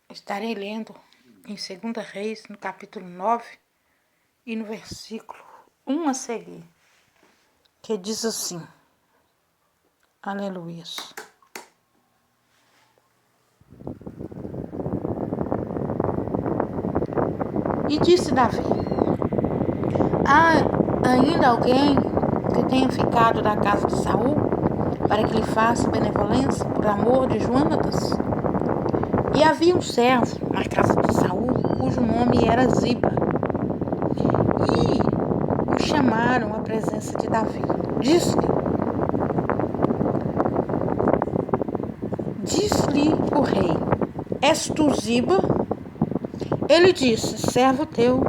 Estarei lendo em 2 Reis, no capítulo 9, e no versículo 1 a seguir, que diz assim, aleluia. E disse Davi, há ainda alguém que tenha ficado da casa de Saul, para que lhe faça benevolência por amor de Jonatas? E havia um servo na casa de Saul, cujo nome era Ziba. E o chamaram à presença de Davi. Disse-lhe o rei, és tu Ziba? Ele disse, servo teu.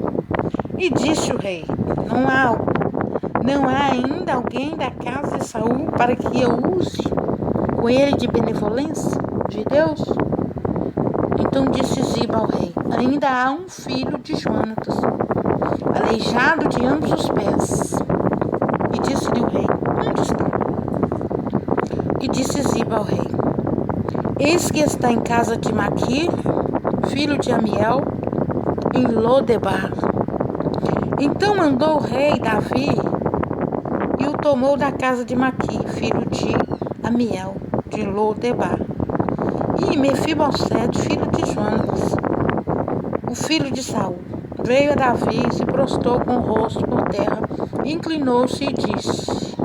E disse o rei, não há ainda alguém da casa de Saul para que eu use com ele de benevolência de Deus? Então disse Ziba ao rei, ainda há um filho de Jonatas, aleijado de ambos os pés. E disse-lhe o rei, onde está? E disse Ziba ao rei, eis que está em casa de Maquir, filho de Amiel, em Lodebar. Então mandou o rei Davi e o tomou da casa de Maquir, filho de Amiel, de Lodebar. E Mefibosete, filho de Jonatas, o filho de Saul, veio a Davi e se prostrou com o rosto por terra, inclinou-se e disse,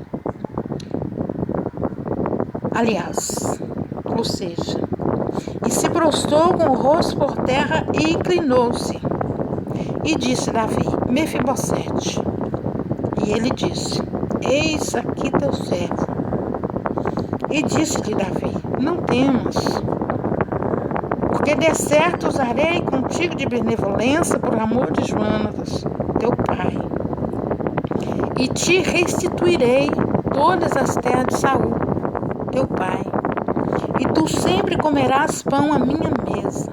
e se prostrou com o rosto por terra e inclinou-se. E disse Davi, Mefibosete. E ele disse, eis aqui teu servo. E disse-lhe Davi, não temas, porque de certo usarei contigo de benevolência por amor de Jonatas, teu pai. E te restituirei todas as terras de Saul, teu pai. E tu sempre comerás pão à minha mesa.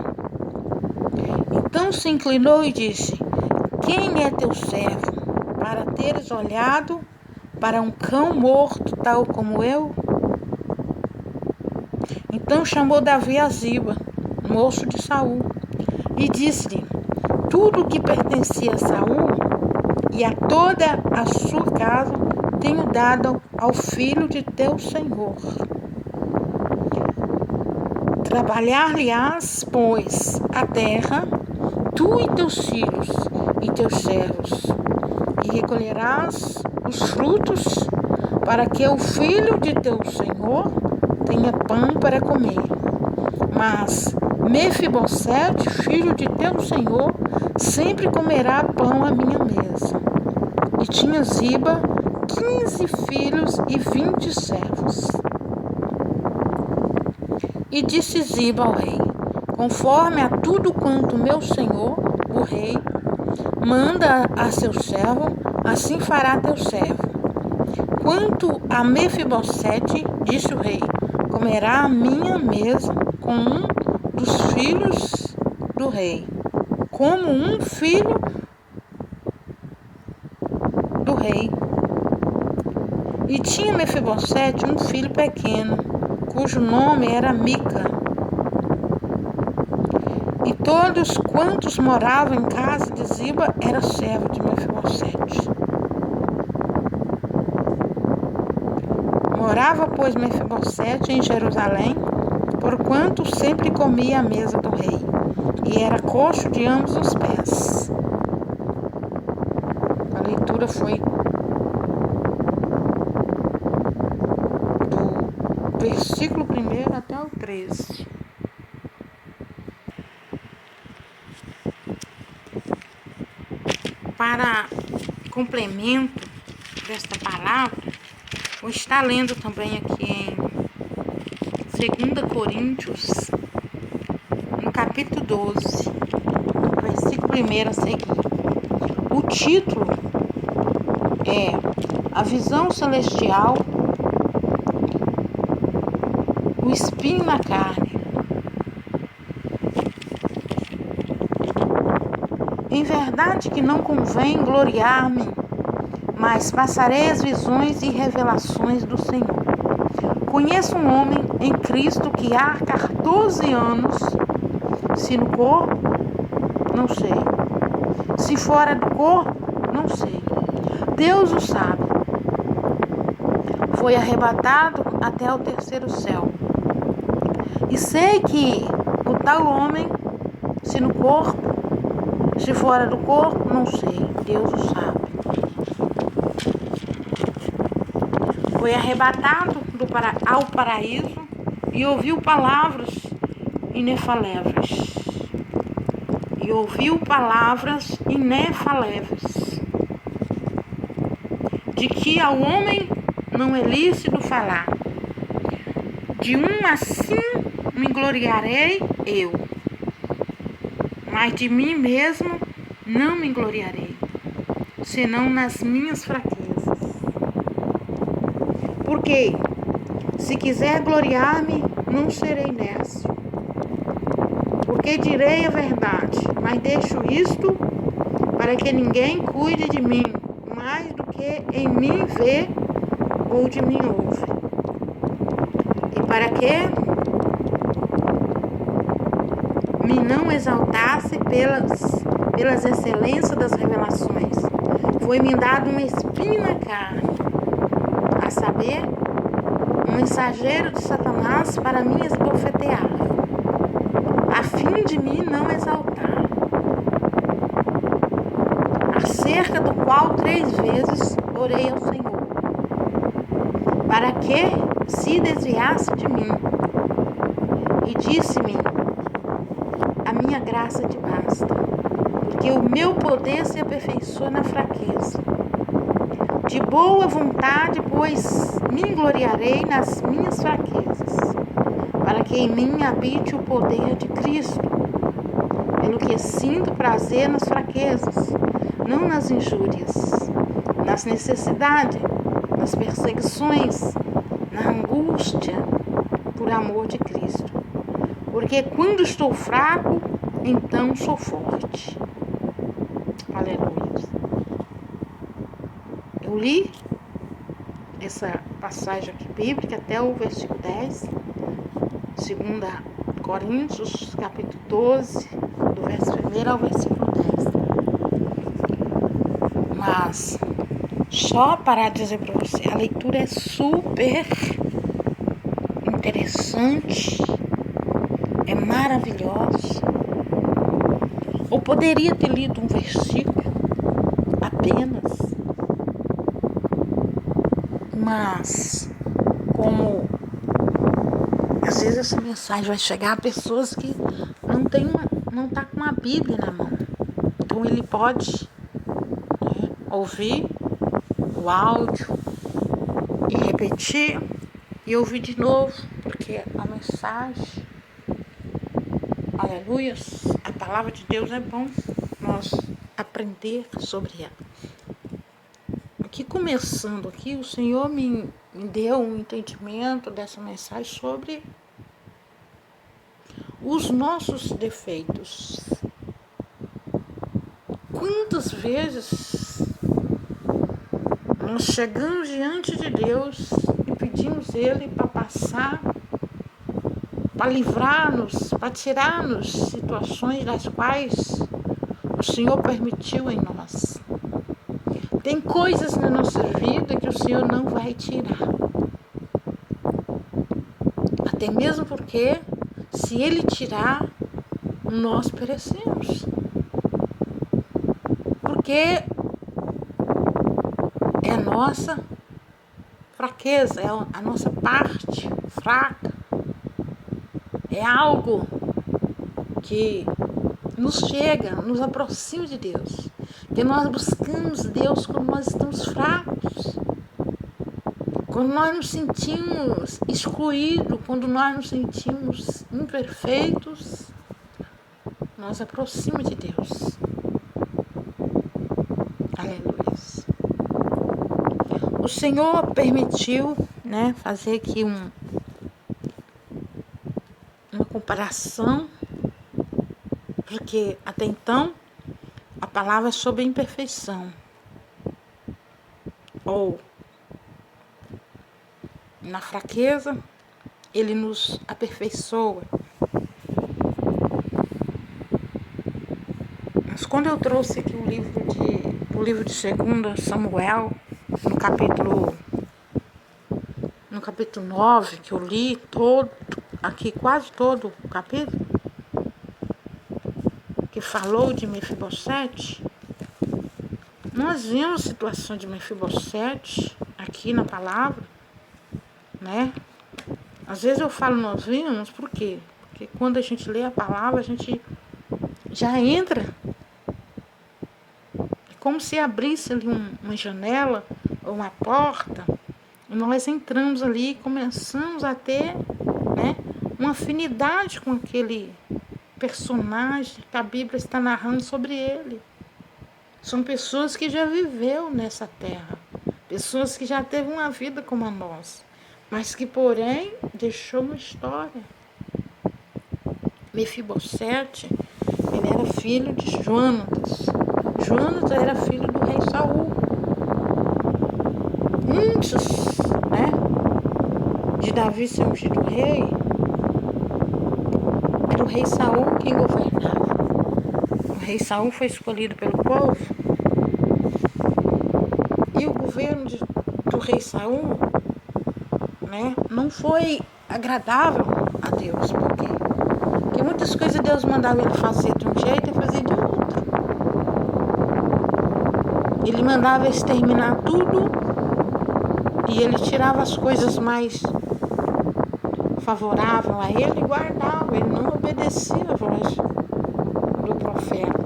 Então se inclinou e disse, quem é teu servo, para teres olhado para um cão morto tal como eu? Então chamou Davi a Ziba, moço de Saul, e disse-lhe, tudo o que pertencia a Saul e a toda a sua casa tenho dado ao filho de teu senhor. Trabalhar-lhe-ás, pois, a terra, tu e teus filhos e teus servos, e recolherás os frutos, para que o filho de teu senhor tenha pão para comer. Mas Mefibosete, filho de teu senhor, sempre comerá pão à minha mesa. E tinha Ziba 15 filhos e 20 servos. E disse Ziba ao rei, conforme a tudo quanto meu senhor, o rei, manda a seu servo, assim fará teu servo. Quanto a Mefibosete, disse o rei, comerá a minha mesa com um dos filhos do rei, como um filho do rei. E tinha Mefibosete um filho pequeno, cujo nome era Mica. E todos quantos moravam em casa de Ziba eram servos de Mefibosete. Morava, pois, Mefibosete em Jerusalém, porquanto sempre comia à mesa do rei, e era coxo de ambos os pés. A leitura foi do versículo 1 até o 13. Para complemento desta palavra, vou estar lendo também aqui em 2 Coríntios, no capítulo 12, versículo 1 a seguir. O título é A Visão Celestial, o Espinho na Carne. Em verdade que não convém gloriar-me, mas passarei as visões e revelações do Senhor. Conheço um homem em Cristo que há 14 anos Se no corpo, não sei. Se fora do corpo, não sei. Deus o sabe. Foi arrebatado até o terceiro céu. E sei que o tal homem, se no corpo, se fora do corpo, não sei. Deus o sabe. Foi arrebatado ao paraíso e ouviu palavras inefáveis. De que ao homem não é lícito falar. De assim me gloriarei eu, mas de mim mesmo não me gloriarei, senão nas minhas fraquezas. Porque se quiser gloriar-me, não serei necio. Porque direi a verdade, mas deixo isto para que ninguém cuide de mim mais do que em mim vê ou de mim ouve. E para que me não exaltasse pelas excelências das revelações, foi-me dado um espinho na carne, a saber, um mensageiro de Satanás para me esbofetear, a fim de me não exaltar, acerca do qual 3 vezes orei ao Senhor, para que se desviasse de mim, e disse-me: a minha graça te basta, porque o meu poder se aperfeiçoa na fraqueza. De boa vontade, pois, me gloriarei nas minhas fraquezas, para que em mim habite o poder de Cristo, pelo que sinto prazer nas fraquezas, não nas injúrias, nas necessidades, nas perseguições, na angústia, por amor de Cristo. Porque quando estou fraco, então sou forte. Aleluia. Eu li essa passagem aqui bíblica até o versículo 10, 2 Coríntios, capítulo 12, do verso 1 ao versículo 10. Mas, só para dizer para você, a leitura é super interessante, é maravilhosa. Ou poderia ter lido um versículo apenas, mas como às vezes essa mensagem vai chegar a pessoas que não tá com a Bíblia na mão, então ele pode, né, ouvir o áudio e repetir e ouvir de novo, porque a mensagem, aleluia, a palavra de Deus é bom nós aprender sobre ela. Aqui começando aqui, o Senhor me deu um entendimento dessa mensagem sobre os nossos defeitos. Quantas vezes nós chegamos diante de Deus e pedimos Ele para passar, para livrar-nos, para tirar-nos situações das quais o Senhor permitiu em nós. Tem coisas na nossa vida que o Senhor não vai tirar. Até mesmo porque, se Ele tirar, nós perecemos. Porque é a nossa fraqueza, é a nossa parte fraca. É algo que nos chega, nos aproxima de Deus. Que nós buscamos Deus quando nós estamos fracos. Quando nós nos sentimos excluídos, quando nós nos sentimos imperfeitos, nós aproximamos de Deus. Aleluia. O Senhor permitiu, né, fazer aqui uma comparação, porque até então a palavra é sobre imperfeição, ou na fraqueza Ele nos aperfeiçoa. quando eu trouxe aqui o livro de 2 Samuel, no capítulo 9, que eu li aqui quase todo o capítulo, que falou de Mefibosete, nós vimos a situação de Mefibosete aqui na palavra, né? Às vezes eu falo nós vimos, por quê? Porque quando a gente lê a palavra, a gente já entra. É como se abrisse ali uma janela ou uma porta, e nós entramos ali e começamos a ter, né, uma afinidade com aquele personagem que a Bíblia está narrando sobre ele. São pessoas que já viveu nessa terra, pessoas que já teve uma vida como a nossa, mas que, porém, deixou uma história. Mefibosete, ele era filho de Jonatas. Jonatas era filho do rei Saul. Antes, né, de Davi ser ungido rei, era o rei Saul quem governava. O rei Saul foi escolhido pelo povo. E o governo do rei Saul, né, não foi agradável a Deus. Por quê? Porque muitas coisas Deus mandava ele fazer de um jeito e fazia de outro. Ele mandava exterminar tudo e ele tirava as coisas mais favoráveis a ele e guardava. Ele não obedecia a voz do profeta.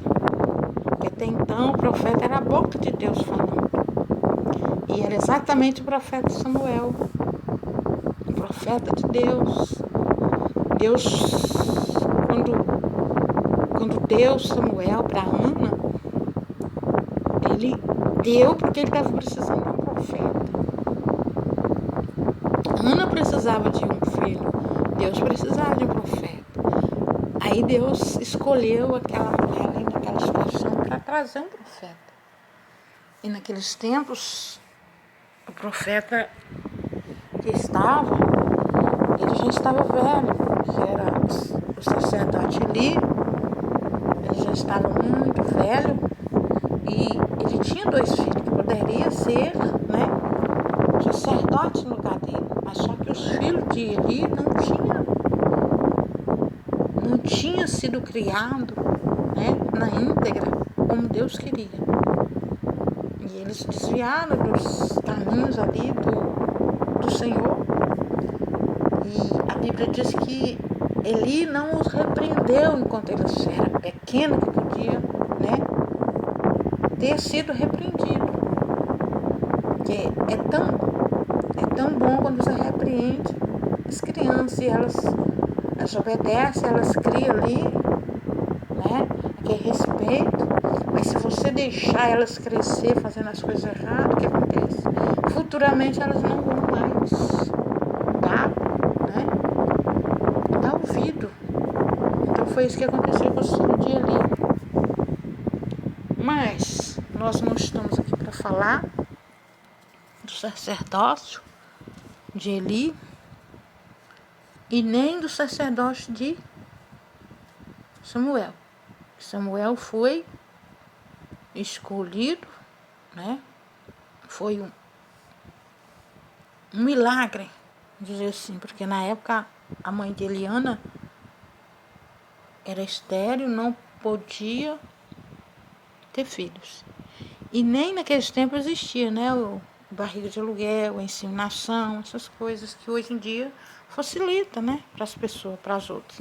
Porque até então o profeta era a boca de Deus falando. E era exatamente o profeta Samuel, o profeta de Deus. Quando deu Samuel para Ana, ele deu porque ele estava precisando de um profeta. Ana precisava de um filho, Deus precisava de um profeta. Aí Deus escolheu aquela mulher ali naquela situação para trazer um profeta. E naqueles tempos, o profeta que estava, ele já estava velho, que era o sacerdote Eli, ele já estava muito velho e ele tinha 2 filhos, que poderia ser, né, sacerdote no lugar dele, mas só que os filhos de Eli não tinha sido criado, né, na íntegra, como Deus queria. E eles se desviaram dos caminhos ali do Senhor. E a Bíblia diz que Eli não os repreendeu enquanto eles eram pequenos, que podia, né, ter sido repreendido. Porque é tão bom quando você repreende as crianças e elas obedecem, elas criam ali, né, aquele respeito. Mas se você deixar elas crescer fazendo as coisas erradas, o que acontece? Futuramente elas não vão mais dar ouvido. Então foi isso que aconteceu com o filho de Eli. Mas nós não estamos aqui para falar do sacerdócio de Eli e nem do sacerdócio de Samuel. Samuel foi escolhido, né? Foi um milagre, dizer assim, porque na época a mãe de Eliana era estéril, não podia ter filhos. E nem naqueles tempos existia, né, o barriga de aluguel, a inseminação, essas coisas que hoje em dia facilita, né, para as pessoas, para as outras.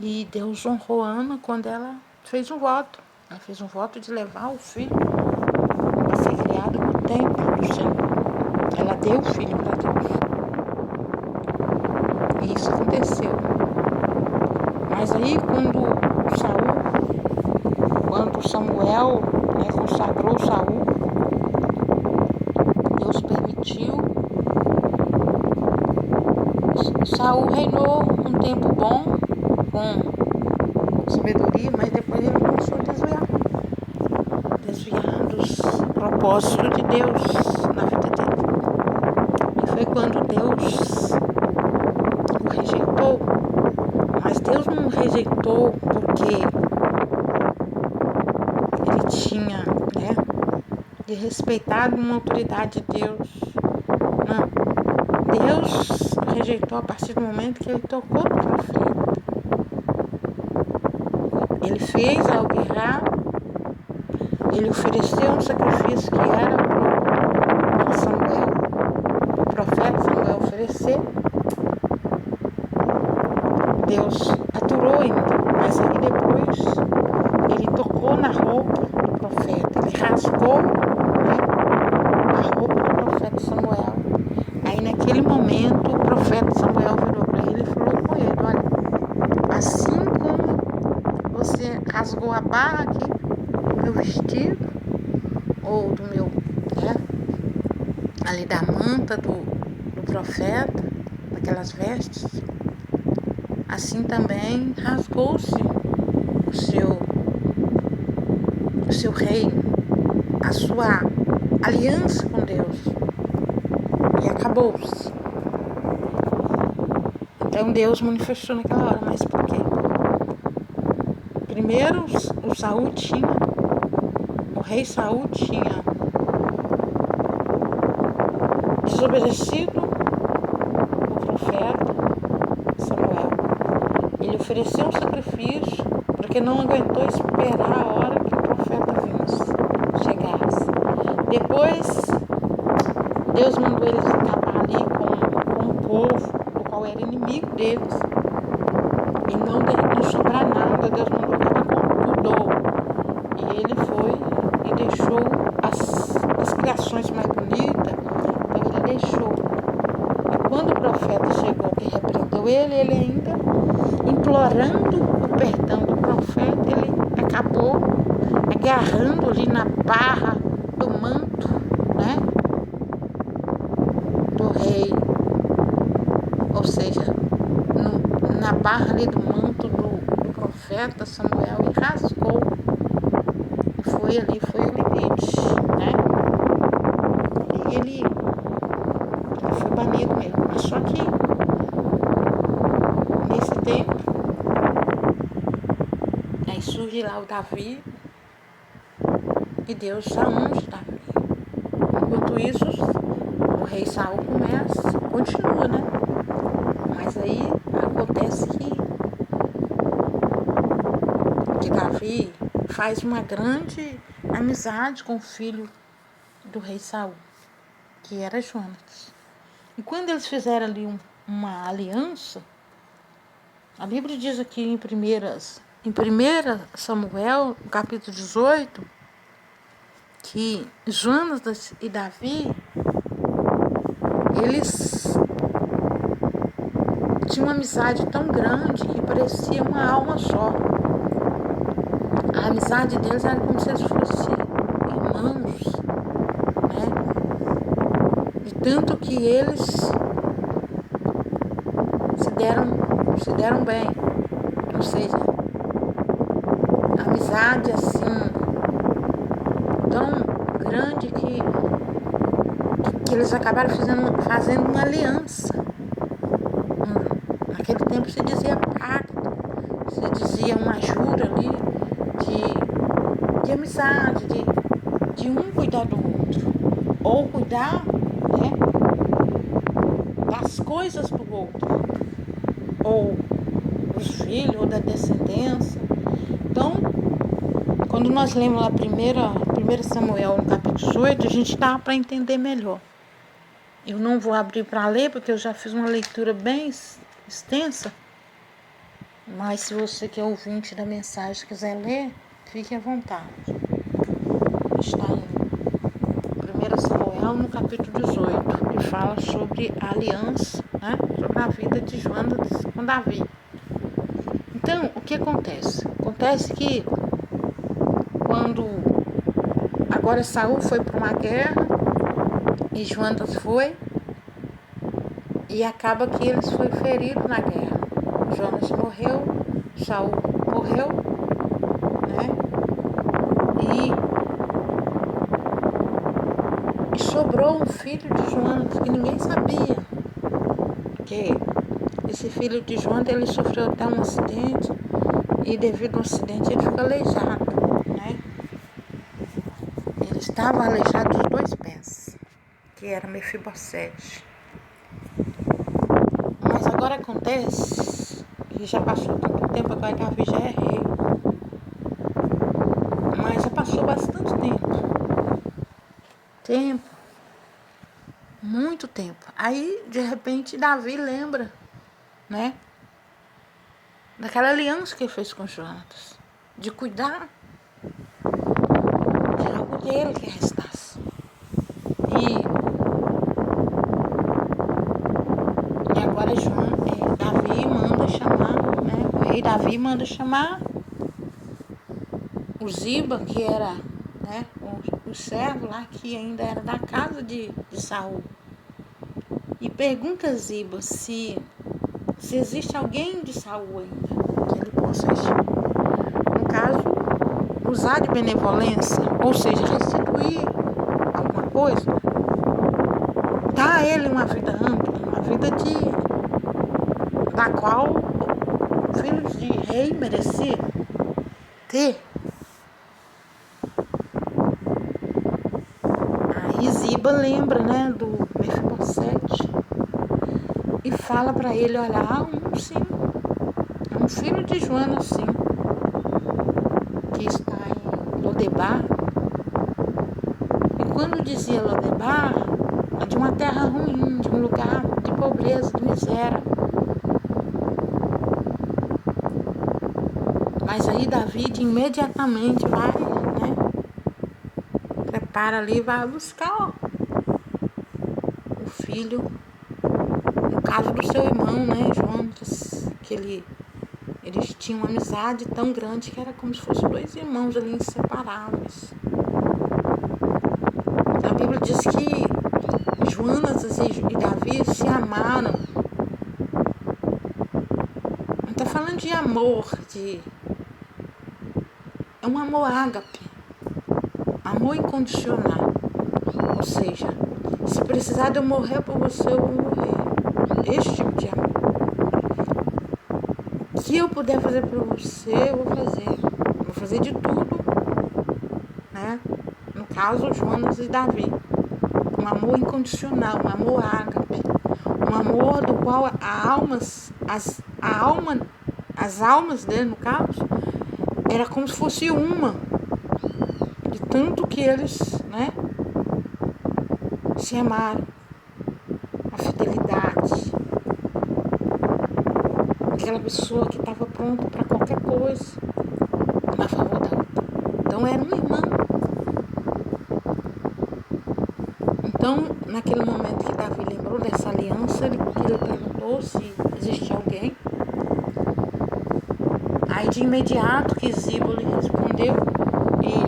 E Deus honrou Ana quando ela fez um voto. Ela fez um voto de levar o filho para ser criado no templo do Senhor. Ela deu o filho para Deus. E isso aconteceu. Mas aí quando Samuel, né, consagrou Saul, Deus permitiu. Saul reinou um tempo bom, com sabedoria, mas depois ele começou a desviar dos propósitos de Deus na vida dele. E foi quando Deus o rejeitou. Mas Deus não o rejeitou porque tinha, né, de respeitar uma autoridade de Deus. Não. Deus rejeitou a partir do momento que ele tocou no profeta. Ele fez algo errado, ele ofereceu um sacrifício que era para Samuel, o profeta Samuel oferecer. Deus aturou ainda, mas aí depois ele tocou na roupa do profeta, ele rasgou, né, a roupa do profeta Samuel. Aí naquele momento o profeta Samuel virou para ele e falou com ele: olha, assim como você rasgou a barra aqui do meu vestido, ou do meu, né, ali da manta do profeta, daquelas vestes, assim também rasgou-se o seu reino, a sua aliança com Deus, e acabou-se. Então Deus manifestou naquela hora, mas por quê? Primeiro o rei Saul tinha desobedecido o profeta Samuel. Ele ofereceu um sacrifício porque não aguentou esperar a hora que o profeta chegasse. Depois, Deus mandou eles acabar ali com o povo, do qual era inimigo deles. E não sobrar nada, Deus mandou acabar com tudo. E ele foi e deixou as criações mais bonitas. Então ele deixou. E quando o profeta chegou que repreendeu ele ainda, implorando o perdão do profeta, ele acabou agarrando ali na barra do manto, né, do rei, ou seja, na barra ali do manto do profeta Samuel, e rasgou, e foi o limite, né, e ele foi banido mesmo. Mas só que nesse tempo aí surge lá o Davi, e Deus já unge Davi. Enquanto isso, o rei Saul continua, né? Mas aí acontece que Davi faz uma grande amizade com o filho do rei Saul, que era Jonatas. E quando eles fizeram ali uma aliança, a Bíblia diz aqui em 1 Samuel, no capítulo 18, que Jonatas e Davi, eles tinham uma amizade tão grande que parecia uma alma só. A amizade deles era como se eles fossem irmãos, né? De tanto que eles se deram bem. Ou seja, a amizade assim tão grande que eles acabaram fazendo uma aliança. Naquele tempo se dizia pacto, se dizia uma jura ali de amizade, de um cuidar do outro, ou cuidar, né, das coisas do outro, ou dos filhos, ou da descendência. Então, quando nós lemos lá 1 Samuel, no capítulo 18, a gente dá para entender melhor. Eu não vou abrir para ler, porque eu já fiz uma leitura bem extensa, mas se você que é ouvinte da mensagem quiser ler, fique à vontade. Está em 1 Samuel, no capítulo 18, que fala sobre a aliança, né, sobre a vida de Jonatas com Davi. Então, o que acontece? Acontece que quando agora Saul foi para uma guerra e Jonatas foi, e acaba que eles foram feridos na guerra. Jonatas morreu, Saul morreu, né? E sobrou um filho de Jonatas que ninguém sabia. Porque esse filho de Jonatas, ele sofreu até um acidente, e devido ao acidente ele ficou aleijado, né? estava aleijado dos 2 pés, que era Mefibosete. Mas agora acontece que já passou tanto tempo, agora Davi já é rei. Mas já passou bastante tempo, muito tempo. Aí, de repente, Davi lembra, né, daquela aliança que ele fez com Jonatas, de cuidar de algo dele que restasse. E agora Davi manda chamar, né, o rei Davi manda chamar o Ziba, que era, né, o servo lá, que ainda era da casa de Saul. E pergunta a Ziba se existe alguém de Saul ainda que ele possa, no caso, usar de benevolência, ou seja, restituir alguma coisa, dar a ele uma vida ampla, uma vida da qual filhos de rei mereciam ter. Aí Ziba lembra, né, do Mefibosete e fala para ele, olha, sim, um filho de Joana, sim, que está em Lodebar. E quando dizia Lodebar, é de uma terra ruim, de um lugar de pobreza, de miséria. Mas aí Davi imediatamente vai, né, prepara ali, vai buscar o filho, no caso do seu irmão, né, Jonatas, que eles tinham uma amizade tão grande que era como se fossem 2 irmãos ali inseparáveis. A Bíblia diz que Jonatas e Davi se amaram. Não está falando de amor, é um amor ágape, amor incondicional. Ou seja, se precisar de eu morrer por você, eu vou morrer. Este tipo de amor. O que eu puder fazer por você, eu vou fazer. Vou fazer de tudo, né? No caso, Jonas e Davi. Um amor incondicional, um amor ágape. Um amor do qual as almas dele, no caso, era como se fosse uma. De tanto que eles, né, se amaram. A fidelidade. Aquela pessoa que estava pronta para qualquer coisa a favor da outra. Então era um irmão. Então, naquele momento que Davi lembrou dessa aliança, ele perguntou se existia alguém. Aí de imediato que Ziba lhe respondeu e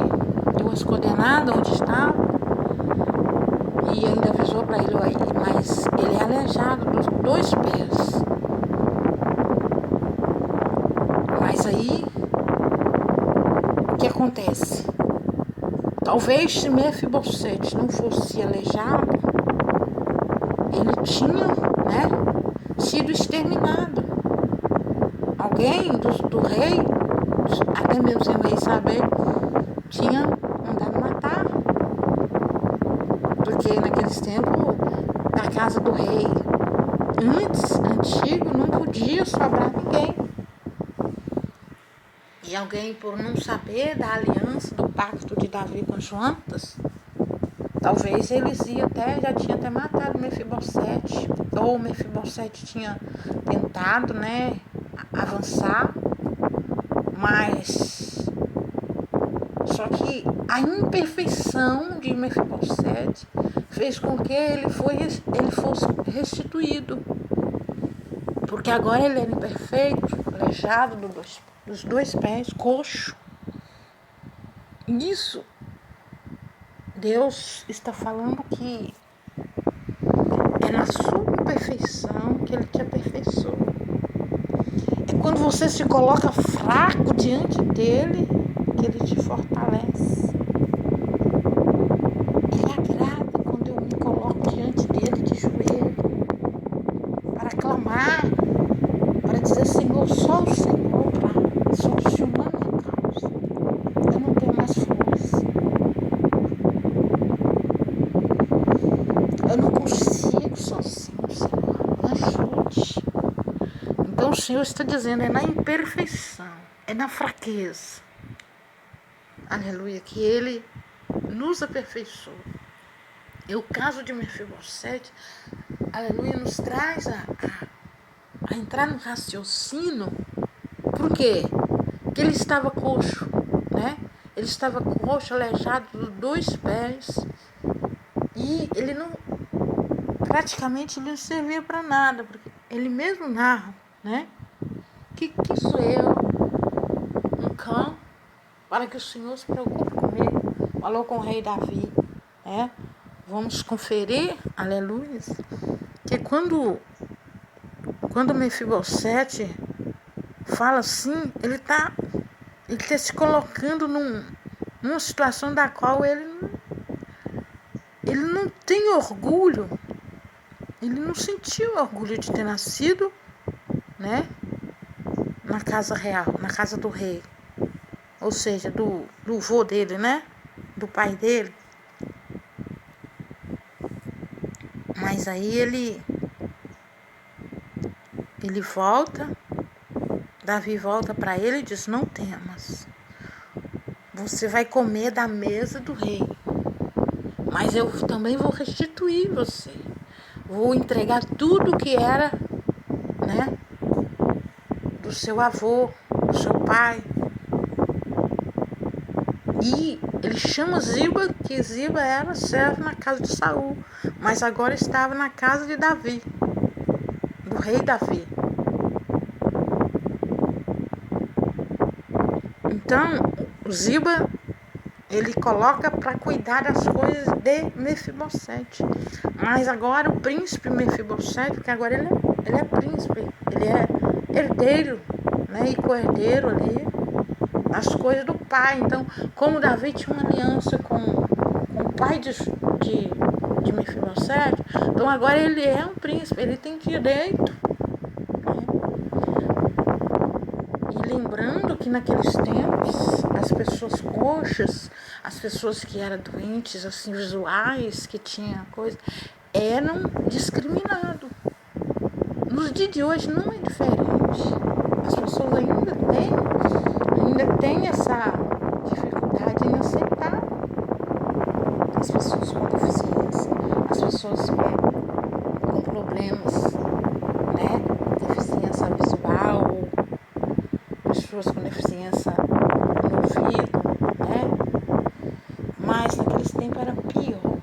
deu as coordenadas onde estava e ainda avisou para ele, mas ele é aleijado dos 2 pés. Mas aí, o que acontece? Talvez se Mefibosete não fosse aleijado, ele tinha, né, sido exterminado. Alguém do rei, até mesmo sem o rei saber, tinha mandado matar. Porque naqueles tempos, na casa do rei antigo, não podia sobrar ninguém. E alguém, por não saber da aliança, do pacto de Davi com Jonatas, talvez eles já tinham até matado Mefibosete, ou Mefibosete tinha tentado, né, avançar, mas só que a imperfeição de Mefibosete fez com que ele fosse restituído, porque agora ele era imperfeito, aleijado dos 2 pés, coxo. Isso Deus está falando que é na sua imperfeição que ele te aperfeiçoa. É quando você se coloca fraco diante dele que ele te fortalece. Ele agrada quando eu me coloco diante dele de joelho para clamar, para dizer, Senhor, só o Senhor para solucionar minha causa. Eu não tenho mais força. Senhor está dizendo, é na imperfeição, é na fraqueza. Aleluia, que Ele nos aperfeiçoa. E o caso de Mefibosete, aleluia, nos traz a entrar no raciocínio. Por quê? Porque ele estava coxo, né? Ele estava coxo, aleijado dos 2 pés. E ele não, praticamente ele não servia para nada, porque ele mesmo narra, né? Que sou eu, um cão, para que o Senhor se preocupe comigo. Falou com o rei Davi, né? Vamos conferir, aleluia, que quando Mefibosete fala assim, ele está se colocando numa situação da qual ele não tem orgulho, ele não sentiu orgulho de ter nascido, né, na casa real, na casa do rei, ou seja, do vô dele, né, do pai dele. Mas aí ele volta, Davi volta para ele e diz, não temas, você vai comer da mesa do rei, mas eu também vou restituir você, vou entregar tudo que era, né, do seu avô, do seu pai. E ele chama Ziba, que Ziba era serva na casa de Saul, mas agora estava na casa de Davi, do rei Davi. Então, o Ziba, ele coloca para cuidar das coisas de Mefibosete. Mas agora o príncipe Mefibosete, porque agora ele é príncipe, ele é herdeiro, né, e co-herdeiro ali das coisas do pai. Então, como Davi tinha uma aliança com o pai de Mefibosete, então agora ele é um príncipe, ele tem direito. E lembrando que naqueles tempos, as pessoas coxas, as pessoas que eram doentes, assim, visuais, que tinham coisa, eram discriminados. Nos dias de hoje não é diferente. As pessoas ainda têm essa dificuldade em aceitar as pessoas com deficiência, as pessoas com problemas, né? Deficiência visual, pessoas com deficiência no ouvido, né? Mas naqueles tempos era pior.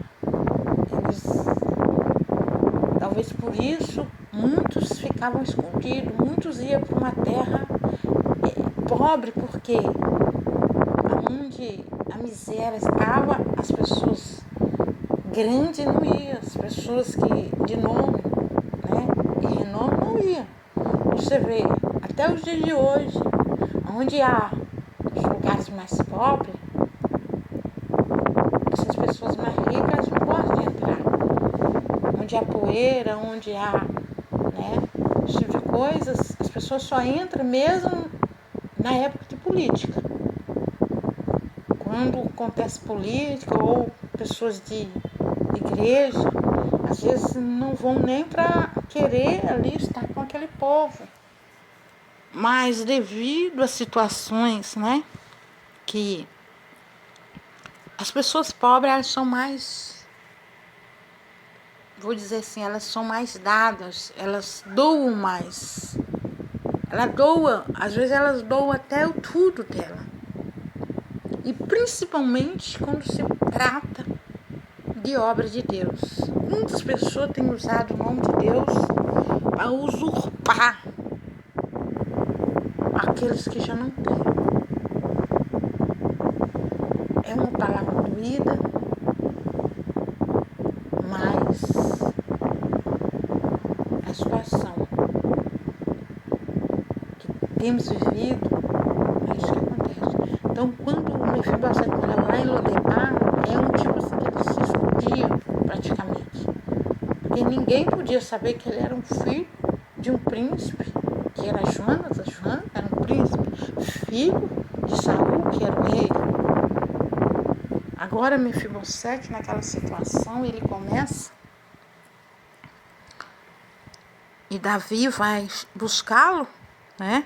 Talvez por isso muitos ficavam escondidos, muitos iam para uma terra pobre, porque onde a miséria estava, as pessoas grandes não iam, as pessoas que de nome, né, e renome não iam. Você vê, até os dias de hoje, onde há os lugares mais pobres, essas pessoas mais ricas não podem entrar. Onde há poeira, onde há, né, esse tipo de coisas, as pessoas só entram mesmo na época de política. Quando acontece política ou pessoas de igreja, às vezes não vão nem para querer ali estar com aquele povo. Mas devido a situações, né, que as pessoas pobres, elas são mais, vou dizer assim, elas são mais dadas, elas doam mais. Ela doa, às vezes elas doam até o tudo dela. E principalmente quando se trata de obra de Deus. Muitas pessoas têm usado o nome de Deus para usurpar aqueles que já não têm. É uma palavra doída, mas a situação que temos vivido, é isso que acontece. Então, quando o Mefibosete morava lá em Lodebar, é um tipo assim que ele se escondia praticamente. Porque ninguém podia saber que ele era um filho de um príncipe, que era Jonas. Jonas era um príncipe, filho de Saul, que era o rei. Agora Mefibosete, naquela situação, ele começa e Davi vai buscá-lo, né?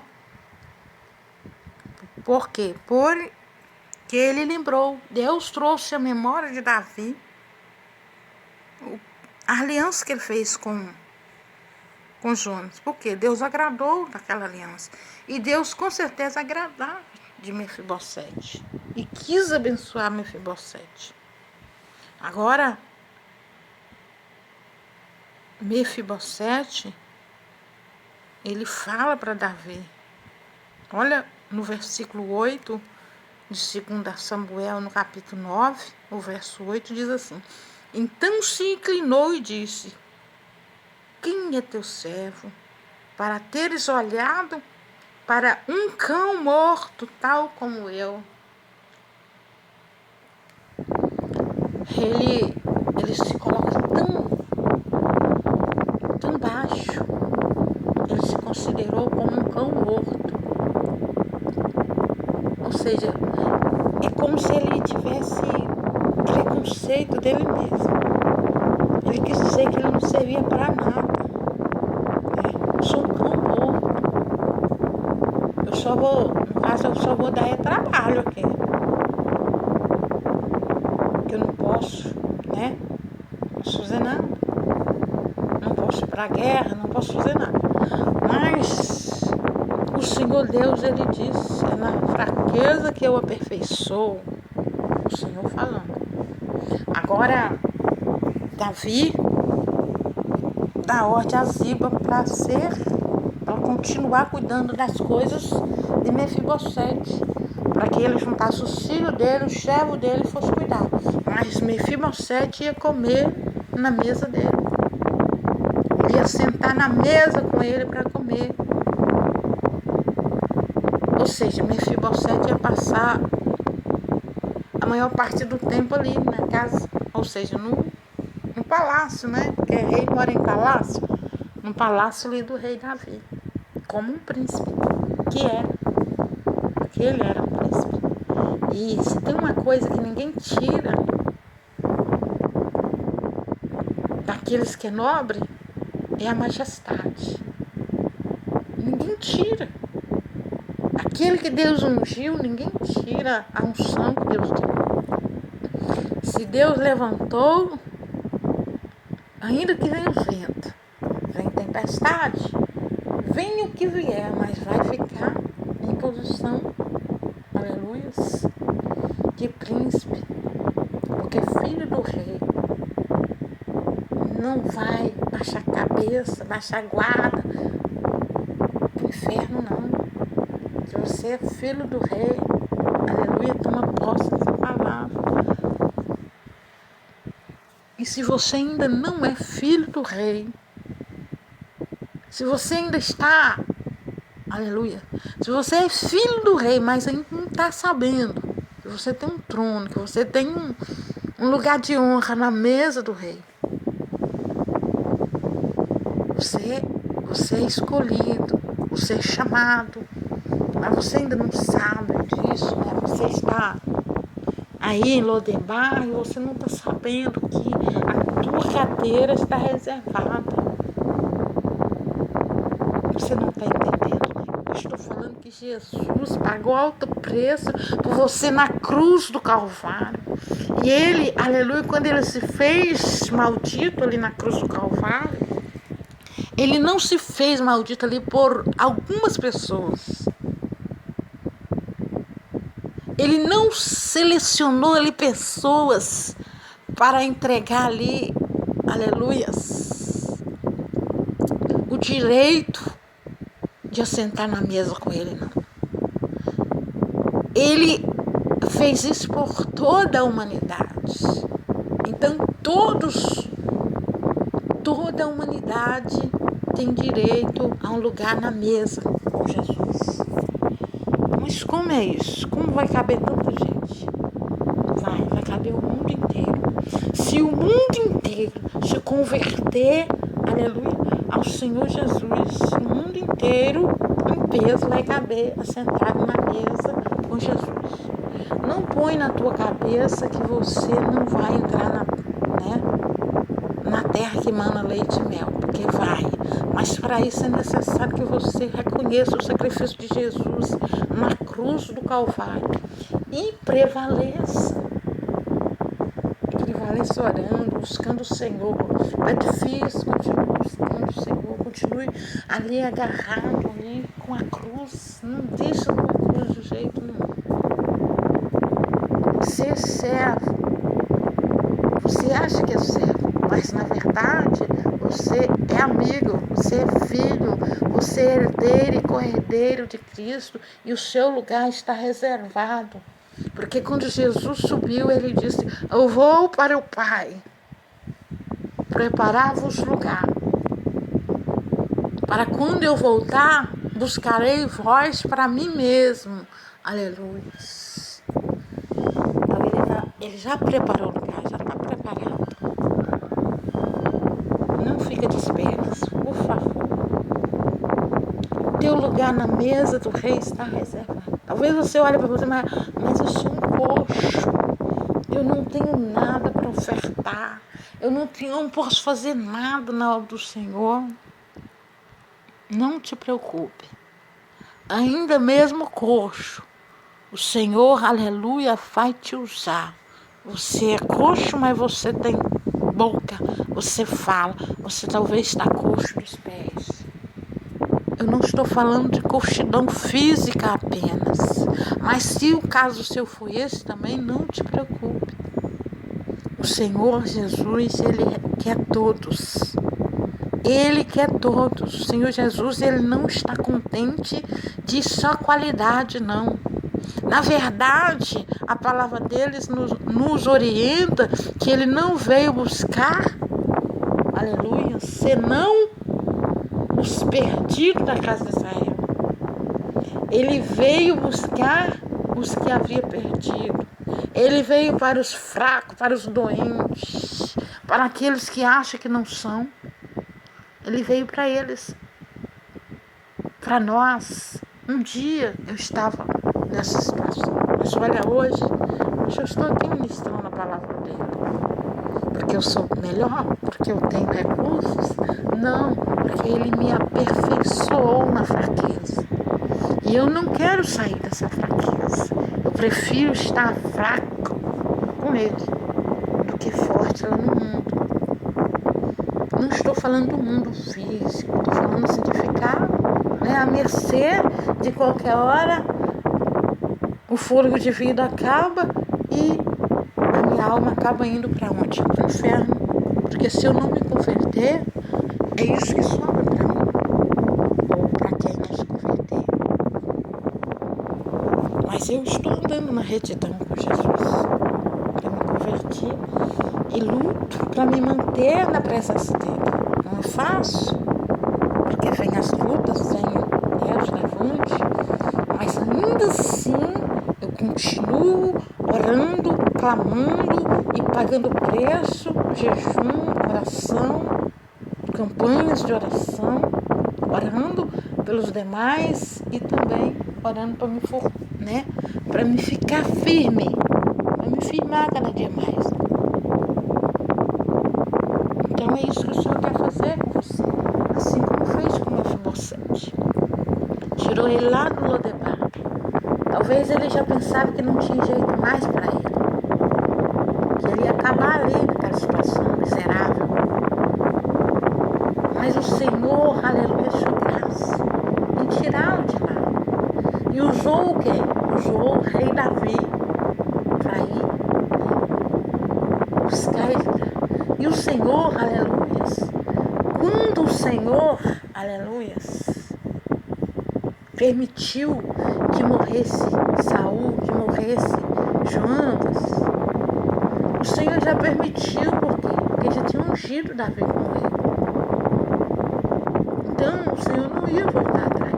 Por quê? Porque ele lembrou, Deus trouxe a memória de Davi, a aliança que ele fez com Jonas. Por quê? Deus agradou daquela aliança. E Deus com certeza agradava de Mefibosete. E quis abençoar Mefibosete. Agora, Mefibosete, ele fala para Davi. Olha no versículo 8 de 2 Samuel, no capítulo 9, o verso 8 diz assim: Então se inclinou e disse: Quem é teu servo, para teres olhado para um cão morto, tal como eu? Ele se coloca tão baixo. Ele se considerou como um cão morto. Ou seja, é como se ele tivesse preconceito dele mesmo. Ele quis dizer que ele não servia para nada. Eu sou um cão morto. No caso, eu só vou dar trabalho aqui. Porque eu não posso, né? Não posso fazer nada. Não posso ir para a guerra, não posso fazer nada. Mas o Senhor Deus, ele disse, é na fraqueza que eu aperfeiçoo. O Senhor falando. Agora, Davi dá ordem a Ziba para continuar cuidando das coisas de Mefibosete, para que ele juntasse os filhos dele, o servo dele, e fosse cuidar. Mas Mefibosete ia comer na mesa dele. Ele ia sentar na mesa com ele para comer. Ou seja, Mefibosete ia passar a maior parte do tempo ali na casa, ou seja, no palácio, né? Porque rei mora em palácio, no palácio ali do rei Davi, como um príncipe, porque ele era um príncipe. E se tem uma coisa que ninguém tira daqueles que é nobre, é a majestade. Ninguém tira. Aquele que Deus ungiu, ninguém tira a unção que Deus deu. Se Deus levantou, ainda que venha o vento, vem tempestade, venha o que vier, mas vai ficar em posição, aleluia, de príncipe, porque filho do rei não vai baixar a cabeça, baixar a guarda pro inferno, não. Se você é filho do rei, aleluia, toma posse dessa palavra. E se você ainda não é filho do rei, se você ainda está, aleluia, se você é filho do rei, mas ainda não está sabendo que você tem um trono, que você tem um lugar de honra na mesa do rei, você é escolhido, você é chamado, mas você ainda não sabe disso, né? Você está aí em Lodebar e você não está sabendo que a tua cadeira está reservada. Você não está entendendo, né? Eu estou falando que Jesus pagou alto preço por você na cruz do Calvário. E ele, aleluia, quando ele se fez maldito ali na cruz do Calvário, ele não se fez maldito ali por algumas pessoas. Ele não selecionou ali pessoas para entregar ali, aleluias, o direito de assentar na mesa com ele, não. Ele fez isso por toda a humanidade. Então toda a humanidade tem direito a um lugar na mesa com Jesus. Mas como é isso? Como vai caber tanta gente? Vai caber o mundo inteiro. Se o mundo inteiro se converter, aleluia, ao Senhor Jesus, o mundo inteiro, em peso, vai caber assentado na mesa com Jesus. Não põe na tua cabeça que você não vai entrar na terra que mana leite e mel, porque vai. Mas para isso é necessário que você reconheça o sacrifício de Jesus na cruz do Calvário e prevaleça. Prevaleça orando, buscando o Senhor. É difícil, continue buscando o Senhor, continue ali agarrado ali com a cruz. Não deixa com a cruz de jeito nenhum. Ser servo. Você acha que é servo, mas na verdade você é amigo, você é filho, você é herdeiro e co-herdeiro de Cristo e o seu lugar está reservado. Porque quando Jesus subiu, ele disse: eu vou para o Pai, preparar-vos lugar, para quando eu voltar, buscarei vós para mim mesmo. Aleluia. Então ele já preparou o lugar, já está preparado. Não fica de espelhos, por favor. Teu lugar na mesa do rei está reservado. Talvez você olhe para você, mas eu sou um coxo. Eu não tenho nada para ofertar. Eu não posso fazer nada na obra do Senhor. Não te preocupe. Ainda mesmo coxo, o Senhor, aleluia, vai te usar. Você é coxo, mas você tem boca, você fala, você talvez está coxo dos pés. Eu não estou falando de coxidão física apenas, mas se o caso seu foi esse também, não te preocupe. O Senhor Jesus, Ele quer todos. Ele quer todos. O Senhor Jesus, Ele não está contente de só qualidade, não. Na verdade, a palavra deles nos orienta que Ele não veio buscar, aleluia, senão os perdidos da casa de Israel. Ele veio buscar os que havia perdido. Ele veio para os fracos, para os doentes, para aqueles que acham que não são. Ele veio para eles. Para nós. Um dia eu estava nessa situação. Mas olha, hoje eu estou aqui ministrando a palavra dele. Porque eu sou melhor? Porque eu tenho recursos? Não, porque ele me aperfeiçoou na fraqueza. E eu não quero sair dessa fraqueza. Eu prefiro estar fraco com ele do que forte lá no mundo. Não estou falando do mundo físico, estou falando assim de ficar, à mercê de qualquer hora. O fôlego de vida acaba e a minha alma acaba indo para onde? Para o inferno. Porque se eu não me converter, é isso que sobra para mim. Ou para quem não se converter. Mas eu estou andando na retidão com Jesus. Eu me converti e luto para me manter na presença dele. Não é fácil, porque vem as lutas, vem os levantes, mas ainda assim eu continuo orando, clamando e pagando preço, jejum, oração, campanhas de oração, orando pelos demais e também orando para me ficar firme, para me firmar cada dia mais. Então é isso que o Senhor quer fazer com você, assim como fez com Mefibosete. Tirou ele lá do Lodebar. Talvez ele já pensava que não tinha jeito mais para ele, que ele ia acabar ali naquela situação miserável. Mas o Senhor, aleluia, achou graça em tirá-lo de lá. E usou quem? Usou o rei Davi para ir buscar ele. E o Senhor, aleluia, quando o Senhor, aleluia, permitiu que morresse Saul, que morresse Jonatas, o Senhor já permitiu, por quê? Porque já tinha ungido Davi com ele. Então o Senhor não ia voltar atrás.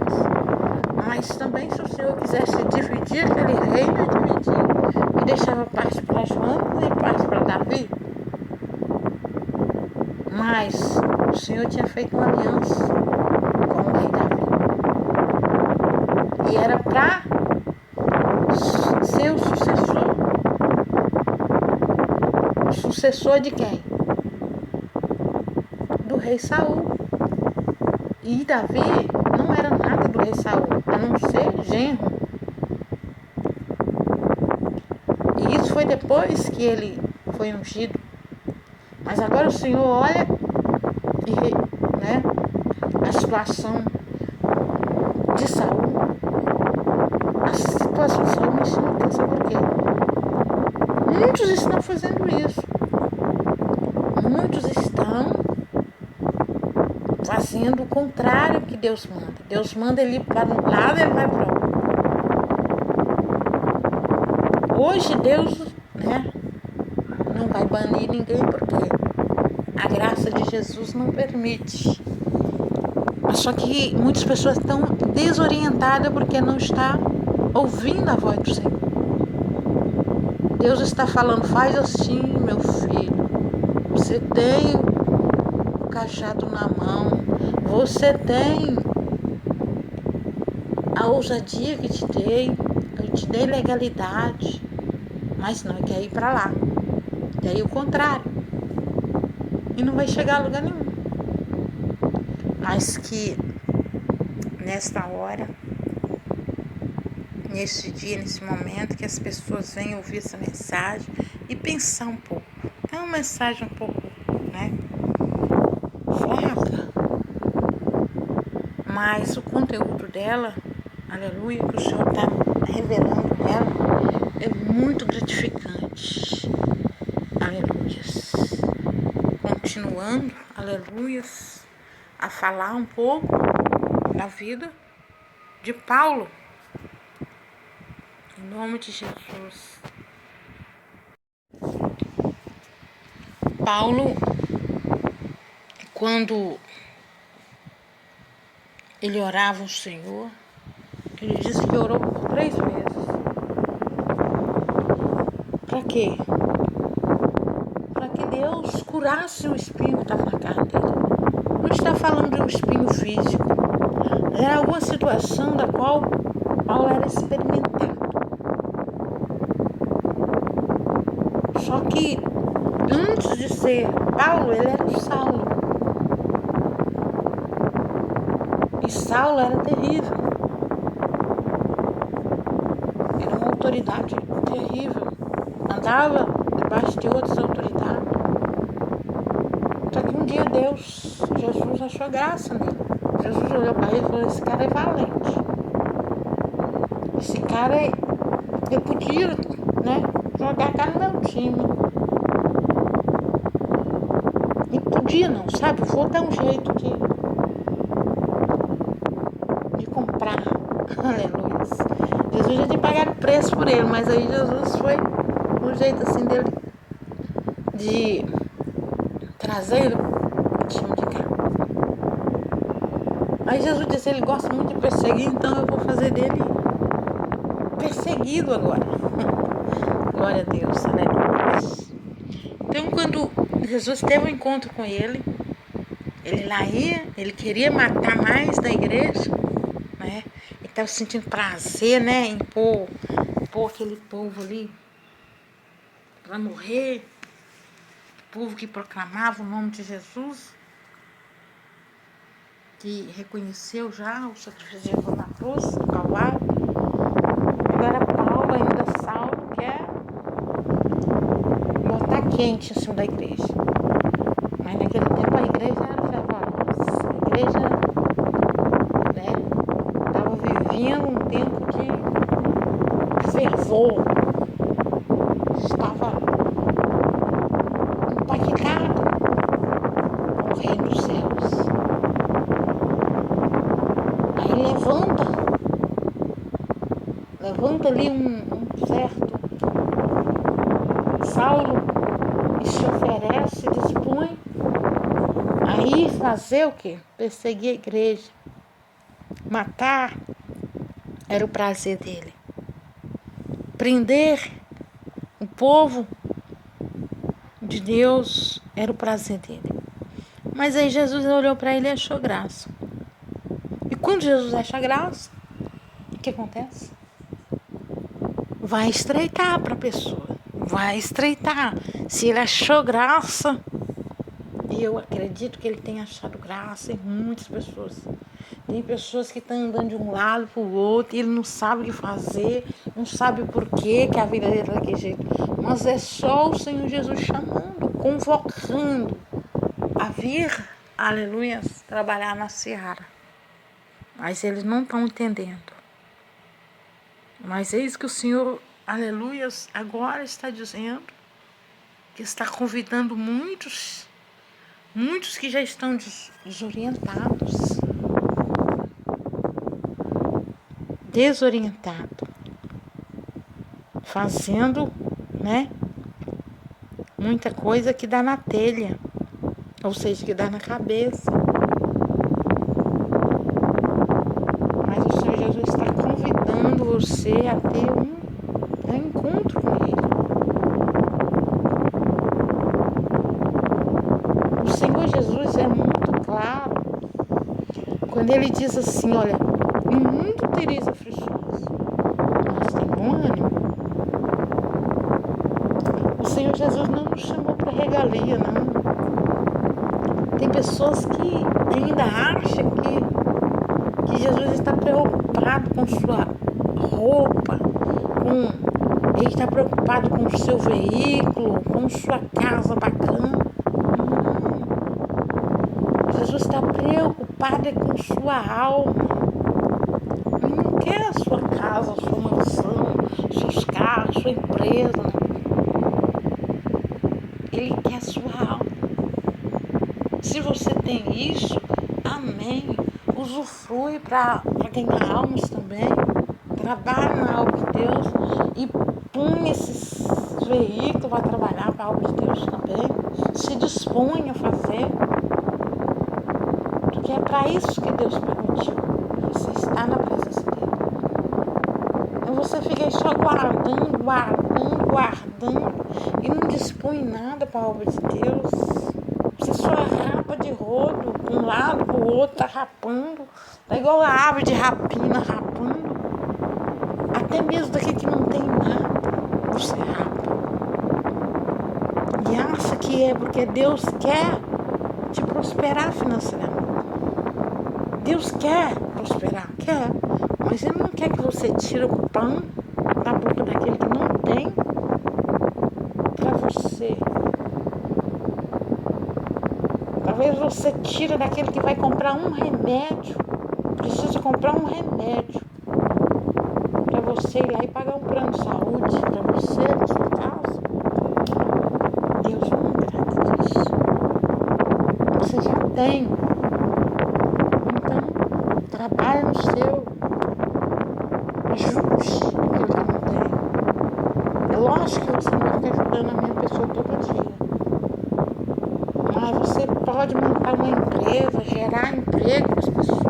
Mas também se o Senhor quisesse dividir aquele reino, ele dividia e deixava parte para Jonatas e parte para Davi. Mas o Senhor tinha feito uma aliança com o rei Davi. E era para ser o sucessor. O sucessor de quem? Do rei Saul. E Davi não era nada do rei Saul, a não ser genro. E isso foi depois que ele foi ungido. Mas agora o Senhor olha e, né, a situação de Saul. A situação de Saul me chama atenção porque muitos estão fazendo isso. Muitos estão fazendo o contrário que Deus manda. Deus manda ele ir para um lado, ele vai para o outro. Hoje Deus, né, não vai banir ninguém porque a graça de Jesus não permite. Mas só que muitas pessoas estão desorientadas porque não está ouvindo a voz do Senhor. Deus está falando, faz assim, meu filho. Você tem o cajado na mão. Você tem a ousadia que te dei. Eu te dei legalidade. Mas não, quer ir para lá. Quer ir o contrário. E não vai chegar a lugar nenhum. Mas que nesta hora, neste dia, nesse momento, que as pessoas venham ouvir essa mensagem e pensar um pouco. É uma mensagem um pouco, né, fraca, mas o conteúdo dela, aleluia, que o Senhor está revelando nela, é muito gratificante. Aleluias. Continuando, aleluias, a falar um pouco da vida de Paulo. Em nome de Jesus. Paulo, quando ele orava ao Senhor, ele disse que orou por 3 vezes. Para quê? Para que Deus curasse o espinho que estava na carne dele. Não está falando de um espinho físico. Era alguma situação da qual Paulo era experimentado. Só que antes de ser Paulo, ele era o Saulo. E Saulo era terrível. Era uma autoridade terrível. Andava debaixo de outras autoridades. Só que um dia Jesus achou graça nele. Jesus olhou para ele e falou, esse cara é valente. Esse cara eu podia, né, jogar cá no meu time. E podia não, sabe? Vou dar um jeito de comprar. Aleluia. Jesus já tinha pagado preço por ele, mas aí Jesus foi um jeito assim dele de trazer ele pro time de cá. Aí Jesus disse, ele gosta muito de perseguir, então eu vou fazer dele perseguido agora. Glória a Deus, aleluia. Então quando Jesus teve um encontro com ele lá ia, ele queria matar mais da igreja, né? Ele estava sentindo prazer, né, em pôr aquele povo ali para morrer, o povo que proclamava o nome de Jesus, que reconheceu já o sacrifício de Jesus na cruz, no Calvário. Agora Paulo, ainda Saulo, quer botar quente em cima da igreja. Mas naquele tempo a igreja era fervorosa. A igreja, né, estava vivendo um tempo de fervor. Estava impactado com o reino dos céus. Aí levanta ali um certo Saulo e se oferece, dispõe a ir fazer o quê? Perseguir a igreja. Matar era o prazer dele. Prender o povo de Deus era o prazer dele. Mas aí Jesus olhou para ele e achou graça. E quando Jesus acha graça, o que acontece? Vai estreitar para a pessoa. Vai estreitar. Se ele achou graça, E eu acredito que ele tem achado graça em muitas pessoas. Tem pessoas que estão andando de um lado para o outro e ele não sabe o que fazer, não sabe por quê que a vida dele está daquele jeito. Mas é só o Senhor Jesus chamando, convocando a vir, aleluia, trabalhar na seara. Mas eles não estão entendendo. Mas eis que o Senhor, aleluia, agora está dizendo que está convidando muitos que já estão desorientados, fazendo, né, muita coisa que dá na telha, ou seja, que dá na cabeça. Mas o Senhor Jesus está convidando você a ter um encontro com Ele. O Senhor Jesus é muito claro quando Ele diz assim, olha, no mundo tereis aflições, mas tem bom ânimo. O Senhor Jesus não nos chamou para regalia, não. Tem pessoas que ainda acham que Jesus está preocupado com sua roupa, ele está preocupado com o seu veículo, com sua casa bacana. Não. Jesus está preocupado com sua alma. Ele não quer a sua casa, a sua mansão, seus carros, sua empresa. Não. Ele quer a sua alma. Se você tem isso, amém. Usufrui para ganhar almas também. Trabalhe na obra de Deus e põe esses veículos para trabalhar para a obra de Deus também. Se dispõe a fazer. Porque é para isso que Deus permitiu. Você está na presença dele. Então você fica aí só guardando e não dispõe nada para a obra de Deus. Você só rapa de rodo, de um lado para o outro, tá rapando. Tá igual a ave de rapina, rapando. Até mesmo daqui que não tem nada, você rapa. E acha que é porque Deus quer te prosperar financeiramente. Deus quer prosperar, quer. Mas Ele não quer que você tire o pão da boca daquele que não tem para você. Talvez você tire daquele que vai comprar um remédio, precisa comprar um remédio para você ir lá e pagar um plano de saúde para você, na sua casa. Deus não trata disso. Você já tem. Então, trabalhe no seu. Ajude aquele que não tem. É lógico que você não vai ficar ajudando a minha pessoa todo dia. Mas você pode montar uma empresa, gerar emprego para as pessoas.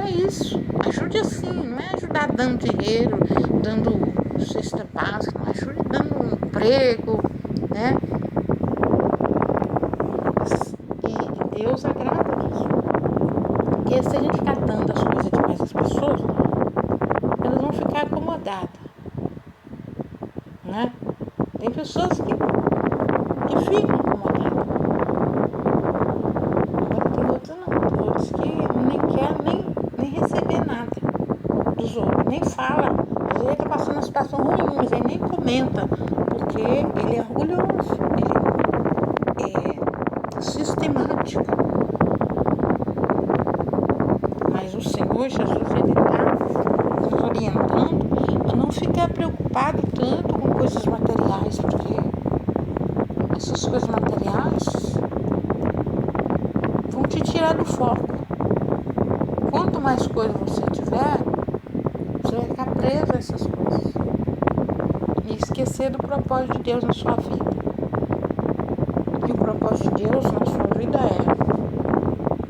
É isso. Ajude assim, não é ajudar dando dinheiro, dando cesta básica, não ajude dando um emprego, né? E Deus agrada disso. Porque se a gente ficar dando as coisas demais às pessoas, elas vão ficar acomodadas, né? Tem pessoas que ficam incomodadas. Agora tem outros não. Tem outros que nem querem nem receber nada dos outros. Nem fala. Às vezes ele está passando uma situação ruim, mas ele nem comenta. Porque ele é orgulhoso. Ele é sistemático. Mas o Senhor Jesus, Ele está nos orientando a não ficar preocupado tanto com coisas materiais, porque essas coisas materiais vão te tirar do foco. Quanto mais coisa você tiver, você vai ficar preso a essas coisas e esquecer do propósito de Deus na sua vida. E o propósito de Deus na sua vida é: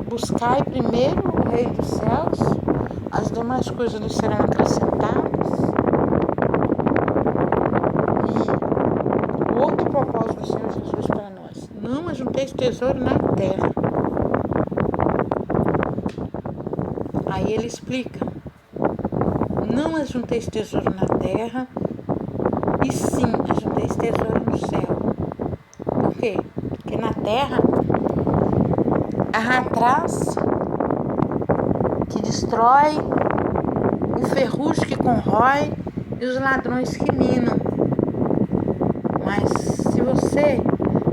buscai primeiro o reino dos céus, as demais coisas lhe serão acrescentadas. E o outro propósito do Senhor Jesus para nós: não ajunteis tesouro na terra. Aí ele explica: não ajunteis tesouro na terra, e sim ajunteis tesouro no céu. quê? Porque na terra há a traça que destrói, o ferrugem que corrói e os ladrões que minam. Mas se você,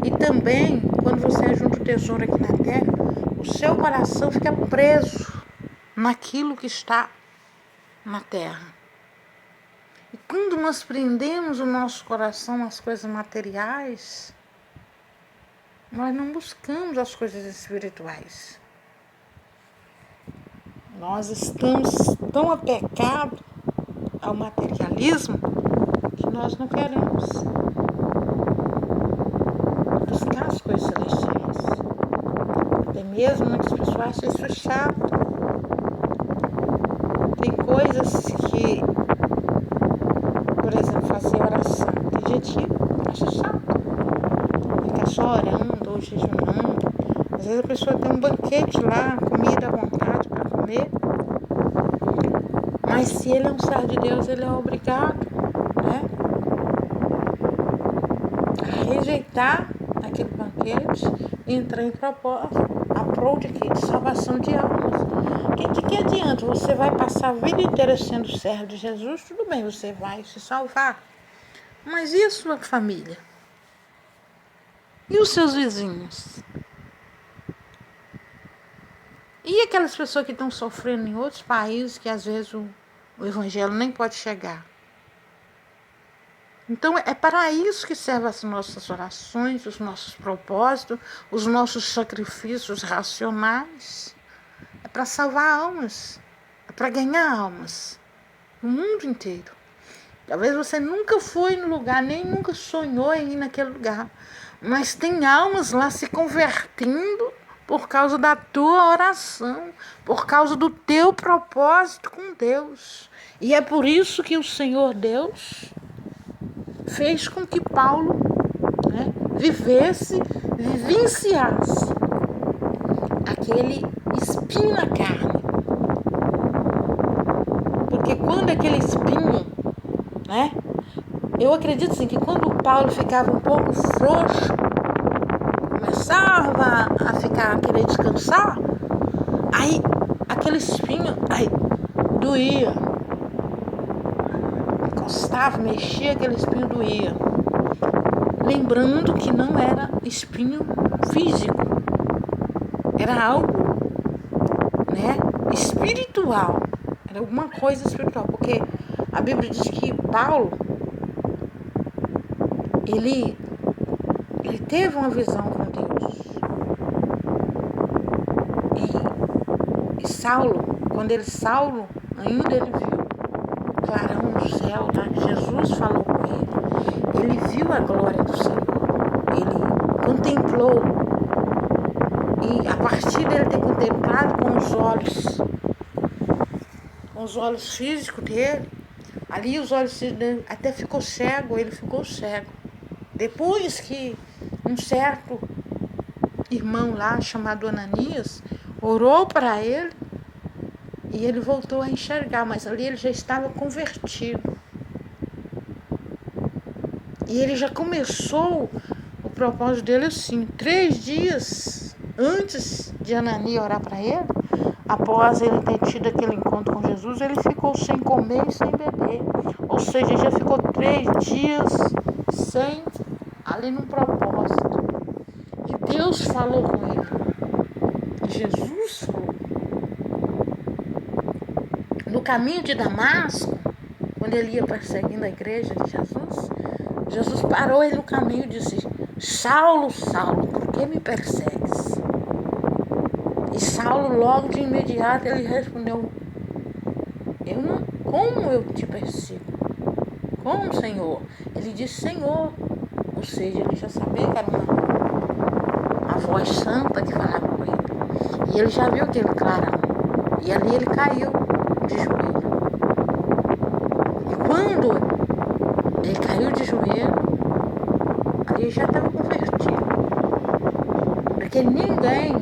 e também quando você junta o tesouro aqui na terra, o seu coração fica preso naquilo que está na terra. E quando nós prendemos o nosso coração nas coisas materiais, nós não buscamos as coisas espirituais. Nós estamos tão apegados ao materialismo que nós não queremos buscar as coisas celestiais. Até mesmo muitas pessoas acham isso chato. Tem coisas que, por exemplo, fazer oração. Tem gente que acha chato. Ficar só orando ou jejuando. Às vezes a pessoa tem um banquete lá, comida à vontade para comer. Mas se ele é um servo de Deus, ele é obrigado, né, a rejeitar aquele banquete e entrar em propósito, a prol de quê? De salvação de almas. De que adianta? Você vai passar a vida inteira sendo servo de Jesus, tudo bem, você vai se salvar. Mas e a sua família? E os seus vizinhos? E aquelas pessoas que estão sofrendo em outros países que às vezes o evangelho nem pode chegar? Então é para isso que servem as nossas orações, os nossos propósitos, os nossos sacrifícios racionais. É para salvar almas, é para ganhar almas no mundo inteiro. Talvez você nunca foi no lugar, nem nunca sonhou em ir naquele lugar, mas tem almas lá se convertendo por causa da tua oração, por causa do teu propósito com Deus. E é por isso que o Senhor Deus fez com que Paulo, né, vivenciasse aquele espinho na carne. Porque quando aquele espinho, né, eu acredito assim, que quando o Paulo ficava um pouco frouxo, começava a querer descansar, aí aquele espinho doía. Encostava, mexia, aquele espinho doía. Lembrando que não era espinho físico, era algo, né, espiritual, era alguma coisa espiritual, porque a Bíblia diz que Paulo, ele teve uma visão com Deus. E Saulo, Saulo ainda ele viu o clarão no céu, lá que Jesus falou com ele. Ele viu a glória do Senhor. Ele contemplou. E a partir dele ter contemplado com os olhos físicos dele, ali os olhos físicos dele até ficou cego, ele ficou cego. Depois que um certo irmão lá, chamado Ananias, orou para ele e ele voltou a enxergar, mas ali ele já estava convertido. E ele já começou o propósito dele assim, 3 dias antes de Ananias orar para ele, após ele ter tido aquele encontro com Jesus, ele ficou sem comer e sem beber. Ou seja, já ficou 3 dias sem, ali num propósito. E Deus falou com ele. Jesus falou. No caminho de Damasco, quando ele ia perseguindo a igreja de Jesus, Jesus parou ele no caminho e disse: Saulo, Saulo, por que me persegues? E Saulo logo de imediato ele respondeu: como eu te persigo? Como, Senhor? Ele disse: Senhor. Ou seja, ele já sabia que era uma voz santa que falava com ele. E ele já viu aquele clarão. E ali ele caiu de joelho. E quando ele caiu de joelho, ali ele já estava convertido. Porque ninguém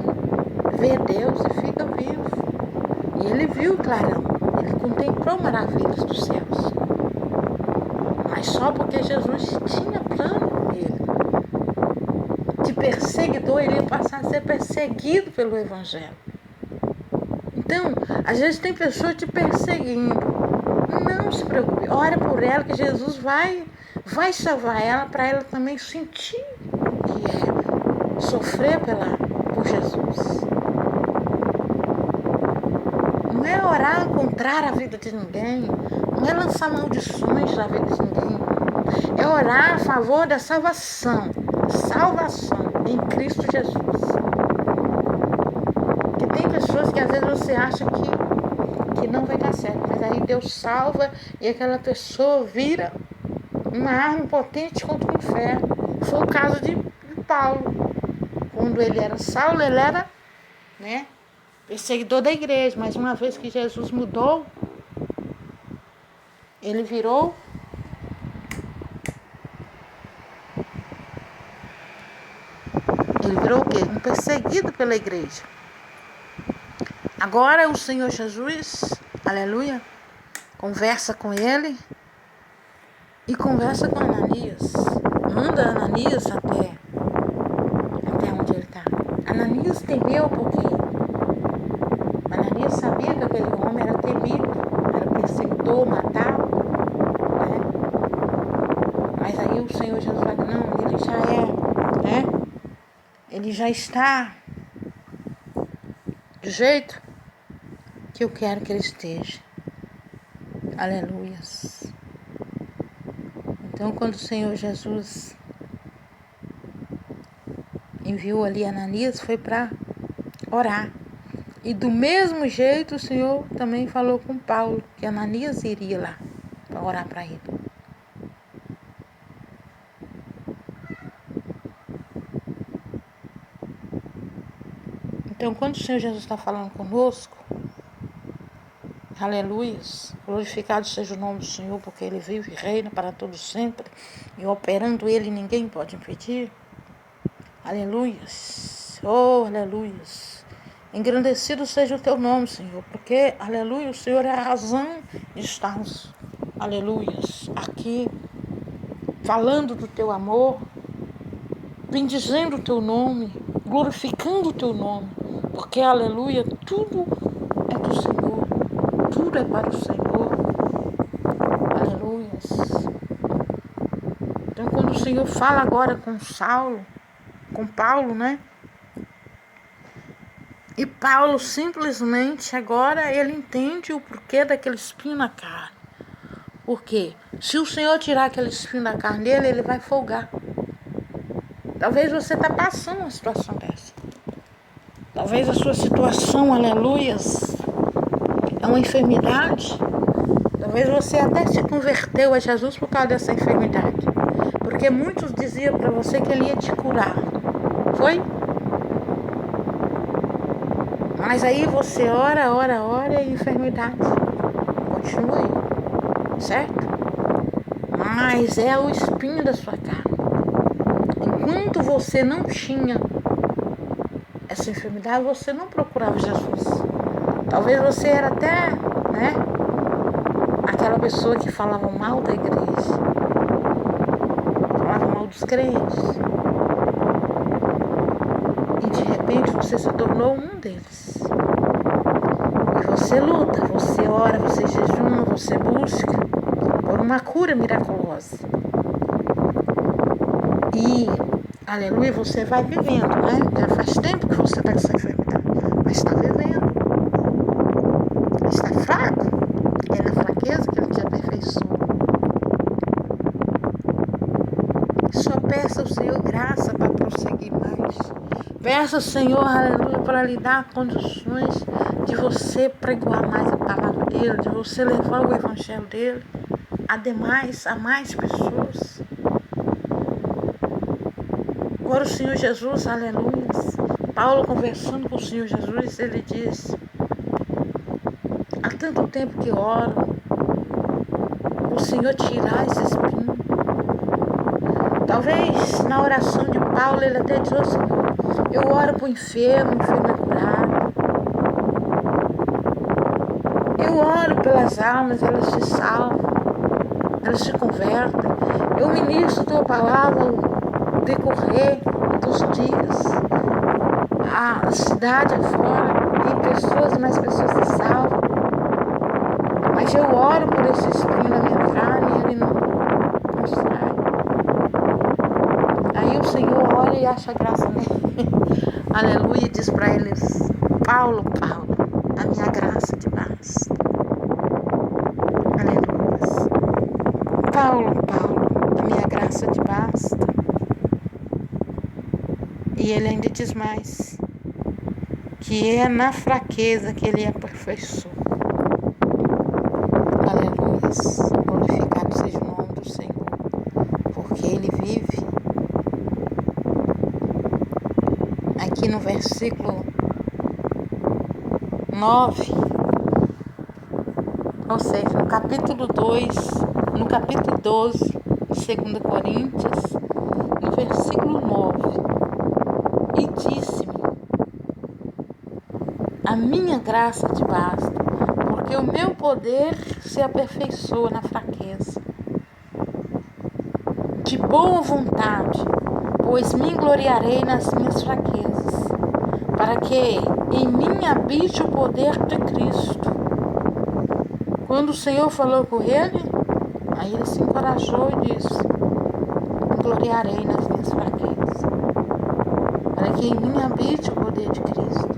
vê Deus e fica vivo. E ele viu o clarão. Ele contemplou maravilhas dos céus. Mas só porque Jesus tinha plano com ele. perseguidor, ele ia passar a ser perseguido pelo Evangelho. Então, às vezes tem pessoas te perseguindo. Não se preocupe, ore por ela, que Jesus vai salvar ela, para ela também sentir o que é sofrer por Jesus. Não é orar contra a vida de ninguém, não é lançar maldições na vida de ninguém, é orar a favor da salvação em Cristo Jesus. Que tem pessoas que às vezes você acha que não vai dar certo, mas aí Deus salva e aquela pessoa vira uma arma potente contra o inferno. Foi o caso de Paulo. Quando ele era Saulo, ele era, perseguidor da igreja, mas uma vez que Jesus mudou, ele virou o quê? Um perseguido pela igreja. Agora o Senhor Jesus, aleluia, conversa com ele e conversa com Ananias. Manda Ananias até onde ele está. Ananias temeu porque Ananias sabia que aquele homem era temido, era perseguidor, matava. Mas aí o Senhor Jesus vai, não, ele já é, ele já está do jeito que eu quero que ele esteja. Aleluias. Então, quando o Senhor Jesus enviou ali Ananias, foi para orar. E do mesmo jeito o Senhor também falou com Paulo, que Ananias iria lá para orar para ele. Então, quando o Senhor Jesus está falando conosco, aleluias, glorificado seja o nome do Senhor, porque Ele vive e reina para todo sempre, e operando Ele ninguém pode impedir. Aleluias, oh, aleluias, engrandecido seja o Teu nome, Senhor, porque, aleluia, o Senhor é a razão de estarmos, aleluias, aqui, falando do Teu amor, bendizendo o Teu nome, glorificando o Teu nome, porque, aleluia, tudo é do Senhor, tudo é para o Senhor, aleluias. Então, quando o Senhor fala agora com Paulo, e Paulo simplesmente agora ele entende o porquê daquele espinho na carne. Porque se o Senhor tirar aquele espinho da carne dele, ele vai folgar. Talvez você está passando uma situação dessa. Talvez a sua situação, aleluias, é uma enfermidade. Talvez você até se converteu a Jesus por causa dessa enfermidade. Porque muitos diziam para você que ele ia te curar. Foi? Mas aí você ora e a enfermidade continua aí. Certo? Mas é o espinho da sua carne. Enquanto você não tinha essa enfermidade, você não procurava Jesus. Talvez você era até, aquela pessoa que falava mal da igreja, falava mal dos crentes. E de repente você se tornou um deles. E você luta, você ora, você jejuma, você busca por uma cura miraculosa. E, aleluia, você vai vivendo, Já faz tempo que você está com essa enfermidade, mas está vivendo. Está fraco, é na fraqueza que ele te aperfeiçoa. Só peça ao Senhor graça para prosseguir mais. Peça ao Senhor, aleluia, para lhe dar condições de você pregoar mais a palavra dele, de você levar o evangelho dele a mais pessoas. Agora o Senhor Jesus, aleluia, Paulo conversando com o Senhor Jesus, ele diz: há tanto tempo que oro, o Senhor tirar esse espinho. Talvez na oração de Paulo ele até diz assim: eu oro para o enfermo é curado. Eu oro pelas almas, elas se salvam, elas se convertem. Eu ministro tua palavra ao decorrer dos dias, a cidade afora, e pessoas, mais pessoas se salvam. Mas eu oro por esse espinho na minha carne e ele não sai. Aí o Senhor olha e acha graça nele. Aleluia, e diz para eles: Paulo, Paulo, a minha graça te basta. Aleluia. Paulo, Paulo, a minha graça te basta. E ele ainda diz mais, que é na fraqueza que ele é aperfeiçoa. Aleluia. Glorificado seja o nome do Senhor, porque ele vive. Aqui no versículo 9, ou seja, no capítulo 2, no capítulo 12 de 2 Coríntios, no versículo 9, e disse-me: a minha graça te basta, porque o meu poder se aperfeiçoa na fraqueza. De boa vontade, pois me gloriarei nas minhas fraquezas, para que em mim habite o poder de Cristo. Quando o Senhor falou com ele, aí ele se encorajou e disse: me gloriarei nas minhas fraquezas, para que em mim habite o poder de Cristo.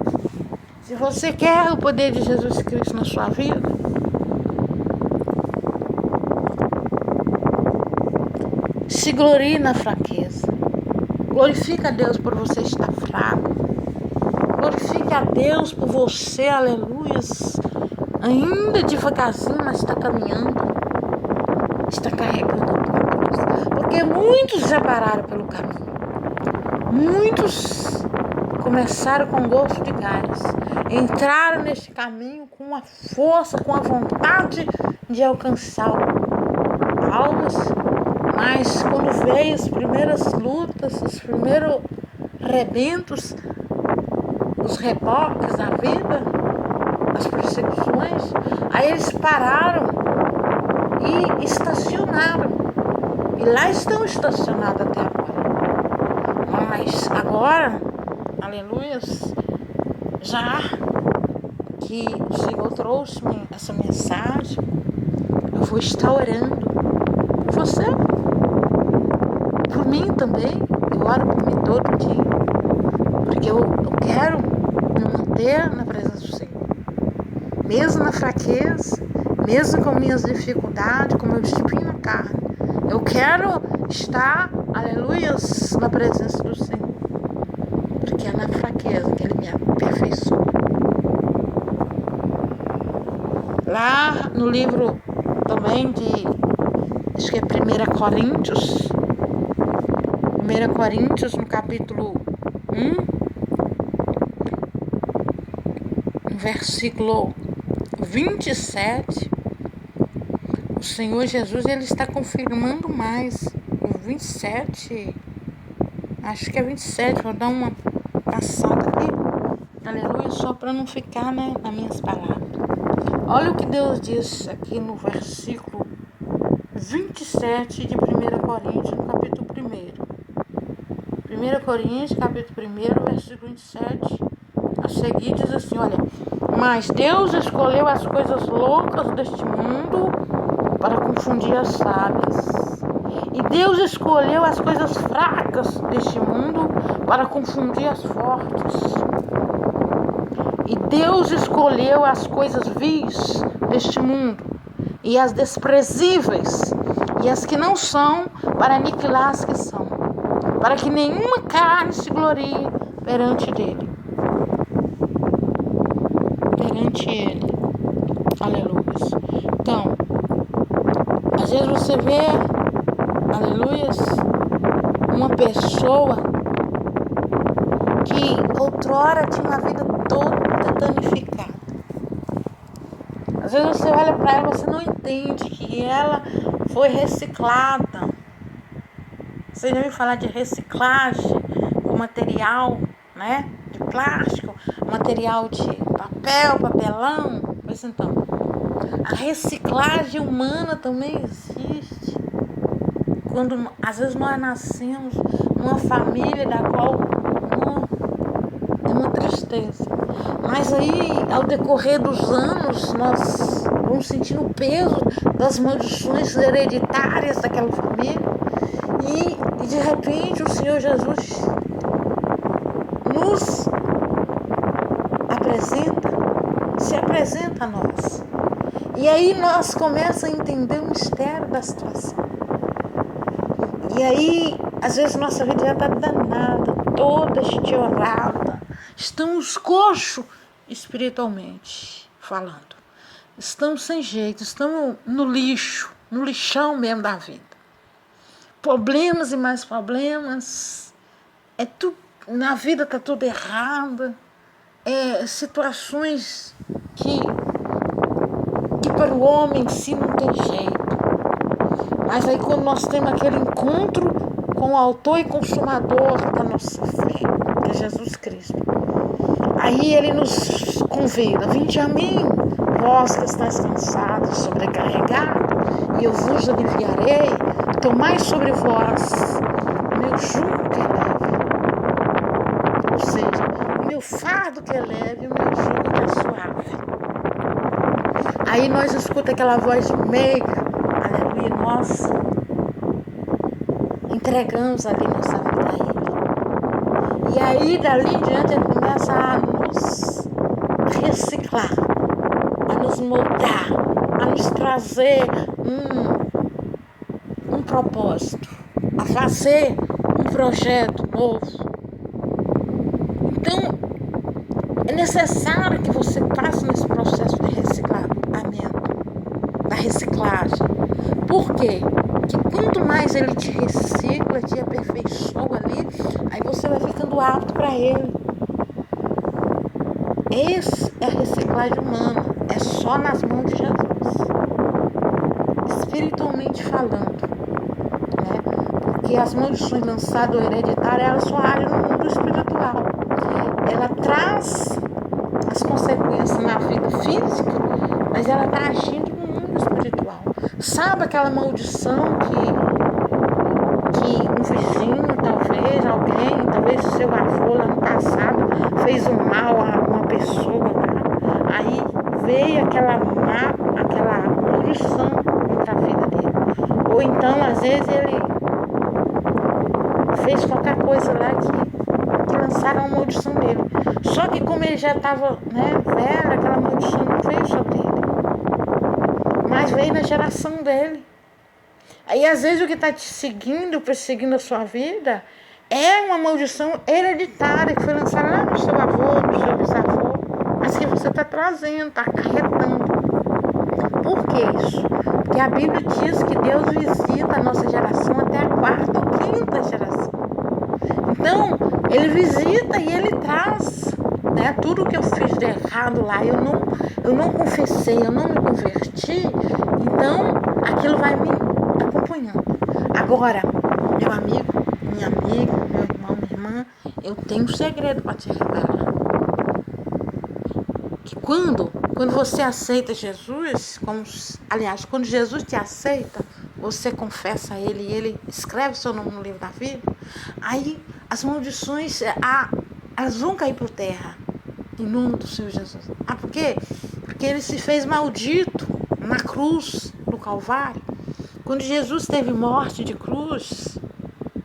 Se você quer o poder de Jesus Cristo na sua vida, se glorie na fraqueza. Glorifique a Deus por você estar fraco. Glorifique a Deus por você, aleluia, ainda devagarzinho, mas está caminhando, está carregando a tua cruz. Porque muitos já pararam pelo caminho. Muitos começaram com gosto de gás, entraram neste caminho com a força, com a vontade de alcançar almas, mas quando veio as primeiras lutas, os primeiros rebentos, os reboques da vida, as perseguições, aí eles pararam e estacionaram, e lá estão estacionados até agora. Mas agora, aleluia, já que o Senhor trouxe-me essa mensagem, eu vou estar orando por você, por mim também. Eu oro por mim todo dia, porque eu quero me manter na presença do Senhor, mesmo na fraqueza, mesmo com minhas dificuldades, com meu espinho na carne. Eu quero estar, aleluia, na presença do Senhor, porque é na fraqueza que Ele me aperfeiçoa. Lá no livro também acho que é 1 Coríntios, no capítulo 1, no versículo 27, o Senhor Jesus, ele está confirmando mais. O 27, acho que é 27, vou dar uma passada aqui, aleluia, só para não ficar, né, nas minhas palavras. Olha o que Deus diz aqui no versículo 27 de 1 Coríntios, no capítulo 1. 1 Coríntios, capítulo 1, versículo 27, a seguir diz assim, olha: mas Deus escolheu as coisas loucas deste mundo para confundir as sábias. E Deus escolheu as coisas fracas deste mundo para confundir as fortes. E Deus escolheu as coisas vis deste mundo e as desprezíveis e as que não são para aniquilar as que são, para que nenhuma carne se glorie perante Ele. Perante Ele. Aleluia. Então, às vezes você vê, aleluia, uma pessoa que outrora tinha uma vida toda danificada. Às vezes você olha para ela e você não entende que ela foi reciclada. Você já ouviu falar de reciclagem, o material, né, de plástico, material de papel, papelão? Pois então, a reciclagem humana também existe. quando às vezes nós nascemos numa família da qual é uma tristeza. Mas aí, ao decorrer dos anos, nós vamos sentindo o peso das maldições hereditárias daquela família. E de repente o Senhor Jesus nos se apresenta a nós. E aí nós começamos a entender o mistério da situação. E aí, às vezes, nossa vida já está danada, toda estiorada. Estamos coxos espiritualmente falando. Estamos sem jeito, estamos no lixo, no lixão mesmo da vida. Problemas e mais problemas. Na vida está tudo errado. Situações que para o homem em si não tem jeito. Mas aí quando nós temos aquele encontro com o autor e consumador da nossa fé, que é Jesus Cristo, aí ele nos convida: vinde a mim, vós que estáis cansados, sobrecarregados, e eu vos aliviarei. Tomai sobre vós o meu jugo que é leve. Ou seja, o meu fardo que é leve e o meu jugo que é suave. Aí nós escutamos aquela voz meiga, aleluia, nós entregamos ali nossa vida a Ele. E aí, dali em diante, Ele começa a nos reciclar, a nos moldar, a nos trazer um propósito, a fazer um projeto novo. Então, é necessário que você passe nesse processo de reciclamento, da reciclagem. Por quê? Porque quanto mais ele te recicla, te aperfeiçoa ali, aí você vai ficando apto para ele. Essa é a reciclagem humana, é só nas mãos de Jesus. Espiritualmente falando, né? Porque as maldições lançadas ou hereditárias, elas só agem no mundo espiritual. Ela traz as consequências na vida física, mas ela está agindo no mundo espiritual. Sabe aquela maldição que um vizinho, talvez seu avô lá no passado fez um mal a uma pessoa lá, aí veio aquela maldição contra a vida dele. Ou então, às vezes, ele fez qualquer coisa lá que lançaram uma maldição nele. Só que como ele já estava velho, aquela maldição não veio só dele, mas veio na geração dele. Aí às vezes o que está te seguindo, perseguindo a sua vida, é uma maldição hereditária que foi lançada lá no seu avô, no seu bisavô, mas que você está trazendo, está acarretando. Por que isso? Porque a Bíblia diz que Deus visita a nossa geração até a quarta ou quinta geração. Então, Ele visita e Ele traz, tudo que eu fiz de errado lá, eu não confessei, eu não me converti, então aquilo vai me acompanhando. Agora, meu amigo, minha amiga, meu irmão, minha irmã, eu tenho um segredo para te revelar. Que quando você aceita Jesus, quando Jesus te aceita, você confessa a Ele e Ele escreve seu nome no livro da vida, aí as maldições elas vão cair por terra, em nome do Senhor Jesus. Por quê? Porque Ele se fez maldito na cruz do Calvário. Quando Jesus teve morte de cruz,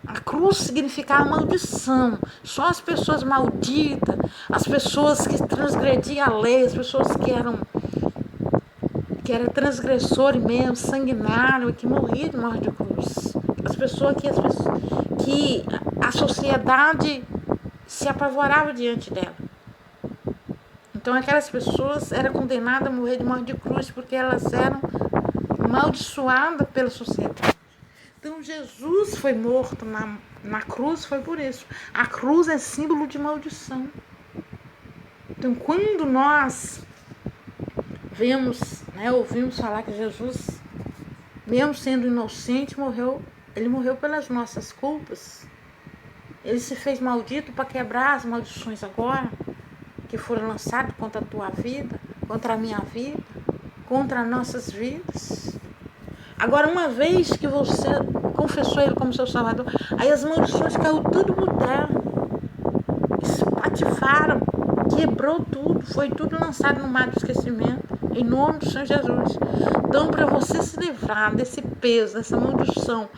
a cruz significava maldição. Só as pessoas malditas, as pessoas que transgrediam a lei, as pessoas que eram transgressores mesmo, sanguinários, que morriam de morte de cruz. As pessoas que a sociedade se apavorava diante dela. Então aquelas pessoas eram condenadas a morrer de morte de cruz porque elas eram amaldiçoadas pela sociedade. Então Jesus foi morto na cruz, foi por isso. A cruz é símbolo de maldição. Então quando nós ouvimos falar que Jesus, mesmo sendo inocente, ele morreu pelas nossas culpas. Ele se fez maldito para quebrar as maldições agora, que foram lançadas contra a tua vida, contra a minha vida, contra as nossas vidas. Agora, uma vez que você confessou Ele como seu Salvador, aí as maldições caiu tudo por terra. Espatifaram, quebrou tudo, foi tudo lançado no mar do esquecimento, em nome do Senhor Jesus. Então, para você se livrar desse peso, dessa maldição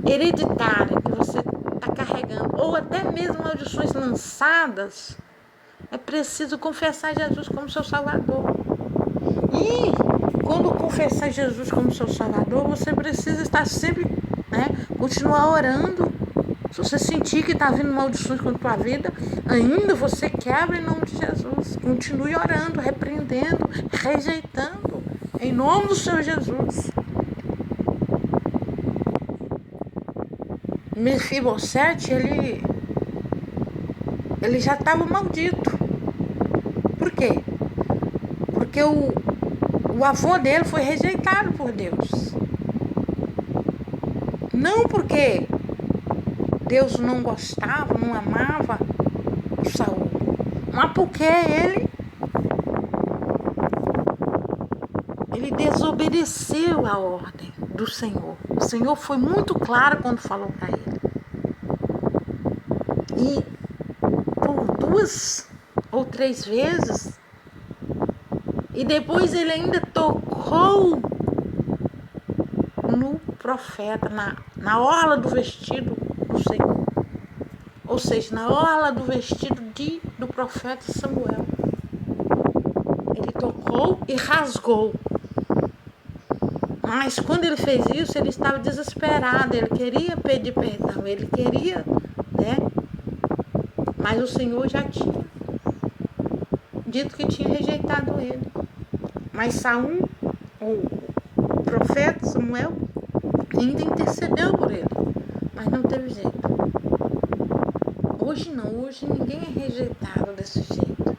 hereditária que você está carregando, ou até mesmo maldições lançadas, é preciso confessar Jesus como seu Salvador. E quando confessar Jesus como seu Salvador, você precisa estar sempre, continuar orando. Se você sentir que está vindo maldições contra a tua vida, ainda você quebra em nome de Jesus. Continue orando, repreendendo, rejeitando, em nome do Senhor Jesus. Mefibosete, ele já estava maldito. Por quê? Porque o avô dele foi rejeitado por Deus. Não porque Deus não gostava, não amava o Saul, mas porque ele desobedeceu a ordem do Senhor. O Senhor foi muito claro quando falou para ele. E por 2 ou 3 vezes, e depois ele ainda tocou no profeta, na orla do vestido do Senhor. Ou seja, na orla do vestido do profeta Samuel. Ele tocou e rasgou. Mas quando ele fez isso, ele estava desesperado. Ele queria pedir perdão. Ele queria, Mas o Senhor já tinha dito que tinha rejeitado ele. Mas Saul, o profeta Samuel, ainda intercedeu por ele. Mas não teve jeito. Hoje não, hoje ninguém é rejeitado desse jeito.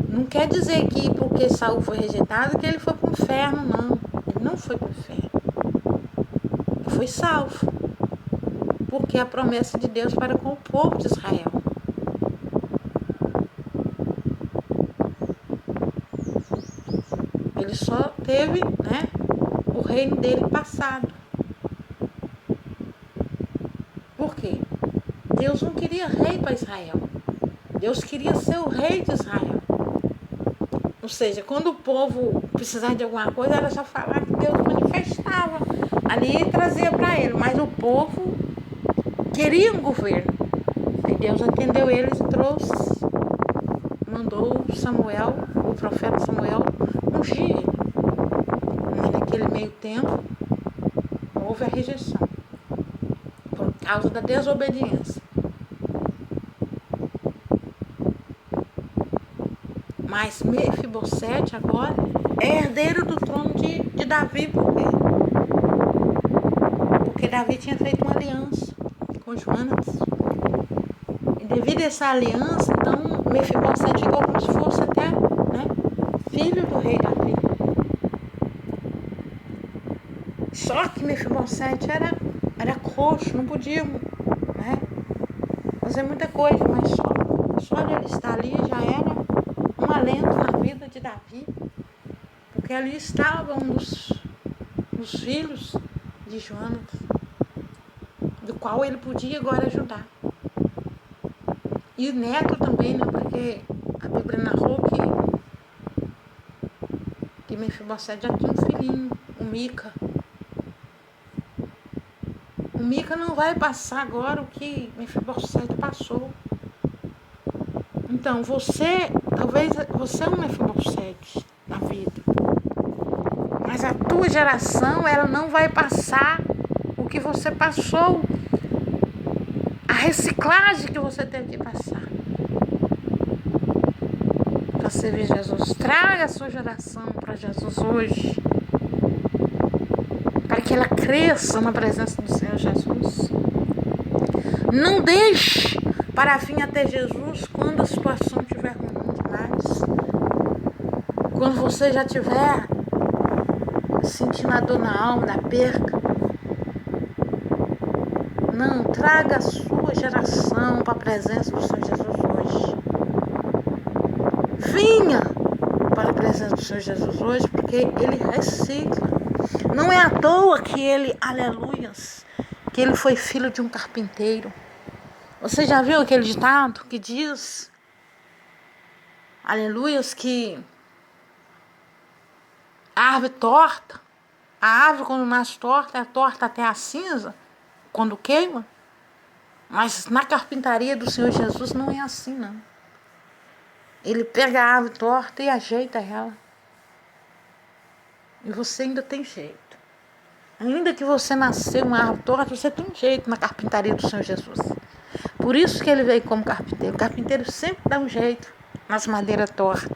Não quer dizer que porque Saul foi rejeitado que ele foi para o inferno, não. Ele não foi para o inferno. Ele foi salvo. Porque a promessa de Deus para com o povo de Israel. Ele só teve, o reino dele passado. Por quê? Deus não queria rei para Israel. Deus queria ser o rei de Israel. Ou seja, quando o povo precisava de alguma coisa, era só falar que Deus manifestava ali e trazia para ele. Mas o povo queria um governo. Aí Deus atendeu eles e trouxe. Mandou Samuel, o profeta Samuel, ungir ele. Mas naquele meio tempo, houve a rejeição. Por causa da desobediência. Mas Mefibosete agora é herdeiro do trono de Davi. Por quê? Porque Davi tinha feito uma aliança com Jonatas. E devido a essa aliança, então Mefibosete ficou como se fosse até filho do rei Davi. Só que Mefibosete era coxo, não podia fazer muita coisa, mas só de ele estar ali já era um alento na vida de Davi, porque ali estava um dos filhos de Jonatas, do qual ele podia agora ajudar. E neto também, porque a Bíblia narrou que Mefibosete já tinha um filhinho, o Mica. O Mica não vai passar agora o que Mefibosete passou. Então, talvez você é um Mefibosete na vida. Mas a tua geração, ela não vai passar o que você passou. A reciclagem que você teve que passar. Para servir Jesus. Traga a sua geração para Jesus hoje. Para que ela cresça na presença do Senhor Jesus. Não deixe para vir até Jesus quando a situação estiver ruim demais. Quando você já estiver sentindo a dor na alma, da perca. Não, traga a sua geração para a presença do Senhor Jesus hoje. Venha para a presença do Senhor Jesus hoje, porque Ele recicla. Não é à toa que ele, aleluias, que ele foi filho de um carpinteiro. Você já viu aquele ditado que diz, aleluias, que a árvore torta, a árvore quando nasce torta, é torta até a cinza, quando queima? Mas na carpintaria do Senhor Jesus não é assim, não. Ele pega a árvore torta e ajeita ela. E você ainda tem jeito. Ainda que você nasceu uma árvore torta, você tem jeito na carpintaria do Senhor Jesus. Por isso que ele veio como carpinteiro. O carpinteiro sempre dá um jeito nas madeiras tortas.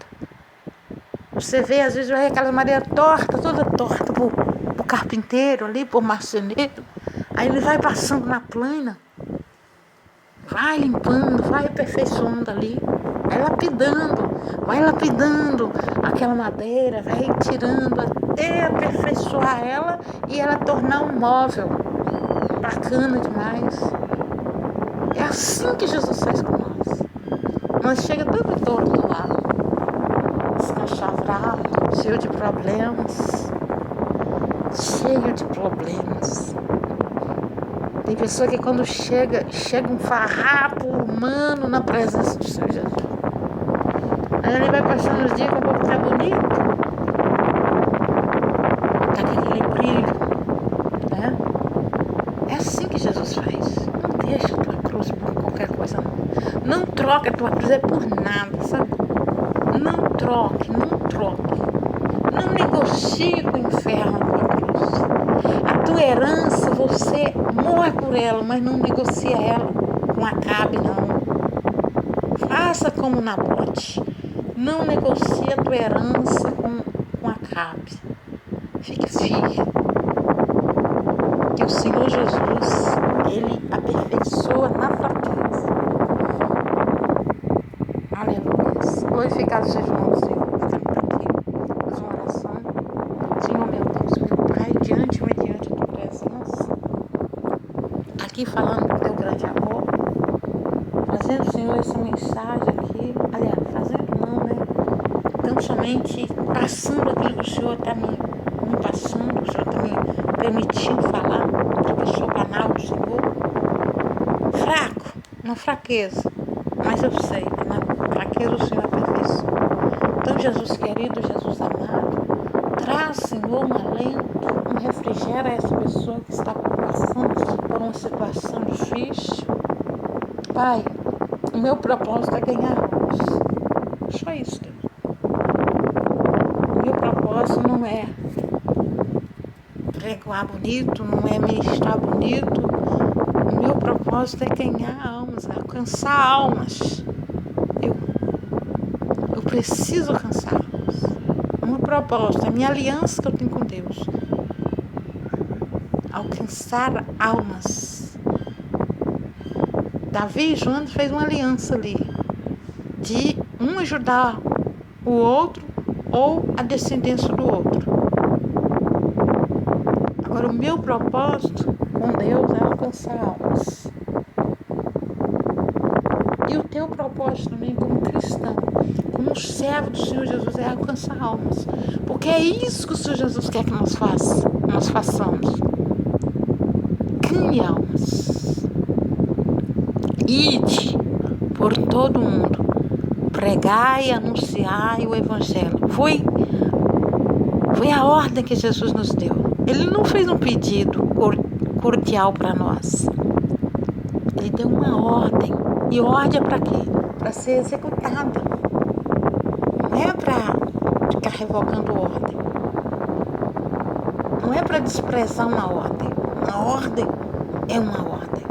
Você vê, às vezes, aquela madeira torta, toda torta pro carpinteiro ali, pro marceneiro. Aí ele vai passando na plana, vai limpando, vai aperfeiçoando ali, vai lapidando aquela madeira, vai tirando até aperfeiçoar ela e ela tornar um móvel bacana demais. É assim que Jesus faz com nós. Nós chega todo torto lá, descachavrado, cheio de problemas. Tem pessoa que quando chega um farrapo humano na presença do Senhor Jesus. Aí ele vai passando os dias com a boca tá bonito, tá com aquele brilho, né? É assim que Jesus faz. Não deixa a tua cruz por qualquer coisa, não. Não troca a tua cruz por nada, sabe? Não troque. Não negocie com o inferno a tua cruz. A tua herança, você morre por ela, mas não negocia ela com Acabe, não. Faça como Nabote. Não negocie a tua herança com Acabe. Fique firme. Que o Senhor Jesus, ele aperfeiçoa na fraqueza. Aleluia. Glorificado seja o nome do Senhor. Faz uma oração. Senhor, meu Deus, meu Pai, mediante a tua presença, aqui falando do teu grande amor, fazendo, Senhor, essa mensagem aqui, aliás, fazendo não, né? Então, somente passando aquilo que o Senhor está me passando, o Senhor está me permitindo falar, porque eu sou canal do Senhor, fraco, na fraqueza, mas eu sei que na fraqueza o Senhor aperfeiçoa. Então, Jesus querido, Jesus amado, traz, Senhor, um alento, um refrigério a essa pessoa que está passando por uma situação difícil. Pai, o meu propósito é ganhar almas. Só isso, Deus. O meu propósito não é pregoar bonito, não é ministrar bonito. O meu propósito é ganhar almas, é alcançar almas. Eu preciso alcançar almas. É uma proposta, é a minha aliança que eu tenho com Deus. Alcançar almas. Davi e João fez uma aliança ali, de um ajudar o outro ou a descendência do outro. Agora, o meu propósito com Deus é alcançar almas. E o teu propósito também como cristão, como servo do Senhor Jesus, é alcançar almas. Porque é isso que o Senhor Jesus quer que nós façamos. Ganhe almas. Ide por todo mundo, pregai e anunciai o Evangelho. Foi a ordem que Jesus nos deu. Ele não fez um pedido cordial para nós. Ele deu uma ordem. E ordem é para quê? Para ser executada. Não é para ficar revogando ordem. Não é para desprezar uma ordem. Uma ordem é uma ordem.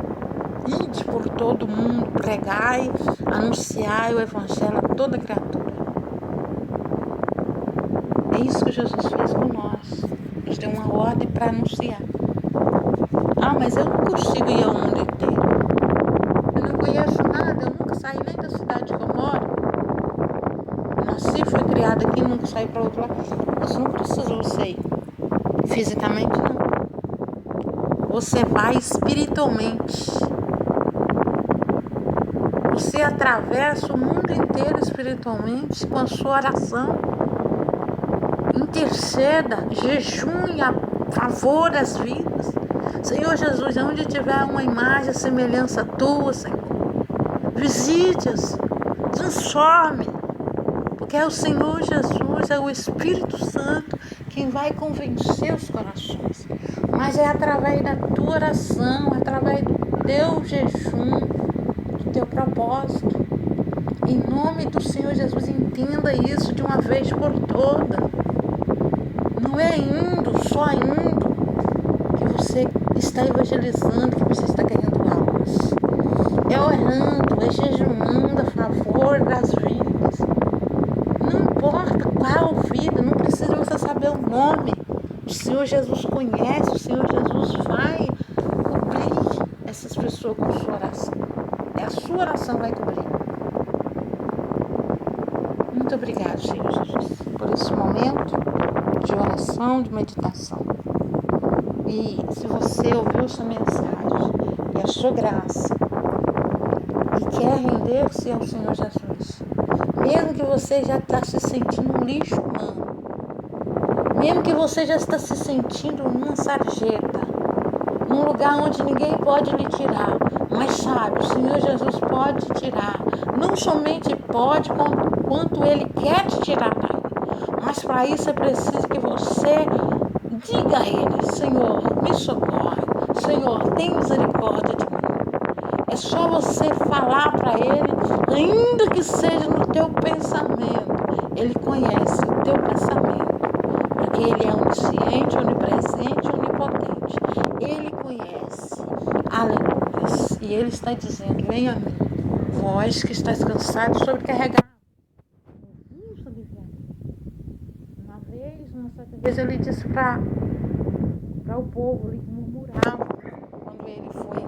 Ide por todo mundo, pregai, anunciai o Evangelho a toda criatura. É isso que Jesus fez com nós. Nos deu uma ordem para anunciar. Ah, mas eu não consigo ir ao mundo inteiro. Eu não conheço nada, eu nunca saí nem da cidade que eu moro. Nasci, fui criada aqui, nunca saí para outro lado. Você não precisou ir. Fisicamente, não. Você vai espiritualmente. Você atravessa o mundo inteiro espiritualmente com a sua oração. Interceda, jejunha, favor das vidas. Senhor Jesus, onde tiver uma imagem, semelhança tua, Senhor, visite-as, transforme, porque é o Senhor Jesus, é o Espírito Santo quem vai convencer os corações. Mas é através da tua oração, através do teu jejum, do teu propósito. Em nome do Senhor Jesus, entenda isso de uma vez por toda. Não é só indo, que você está evangelizando, que você está ganhando almas. É orando, é jejuando a favor das vidas. Não importa qual vida, não precisa você saber o nome. O Senhor Jesus conhece, o Senhor Jesus vai cobrir essas pessoas com sua oração. É a sua oração que vai cobrir. Muito obrigado, Senhor Jesus, por esse momento de oração, de meditação. E se você ouviu essa mensagem e achou graça e quer render-se ao Senhor Jesus, mesmo que você já está se sentindo um lixo humano, mesmo que você já está se sentindo numa sarjeta, num lugar onde ninguém pode lhe tirar, mas sabe, o Senhor Jesus pode tirar. Não somente pode, quanto Ele quer te tirar daí. Mas para isso é preciso que você diga a Ele: Senhor, me socorre. Senhor, tem misericórdia de mim. É só você falar para Ele, ainda que seja no teu pensamento. Ele conhece o teu pensamento, porque Ele é onisciente, onipresente, onipotente. Ele conhece. Aleluia. E Ele está dizendo: venha a mim, vós que estáis cansados e sobrecarregados. Uma certa vez Ele disse para o povo, ele murmurava. Quando Ele foi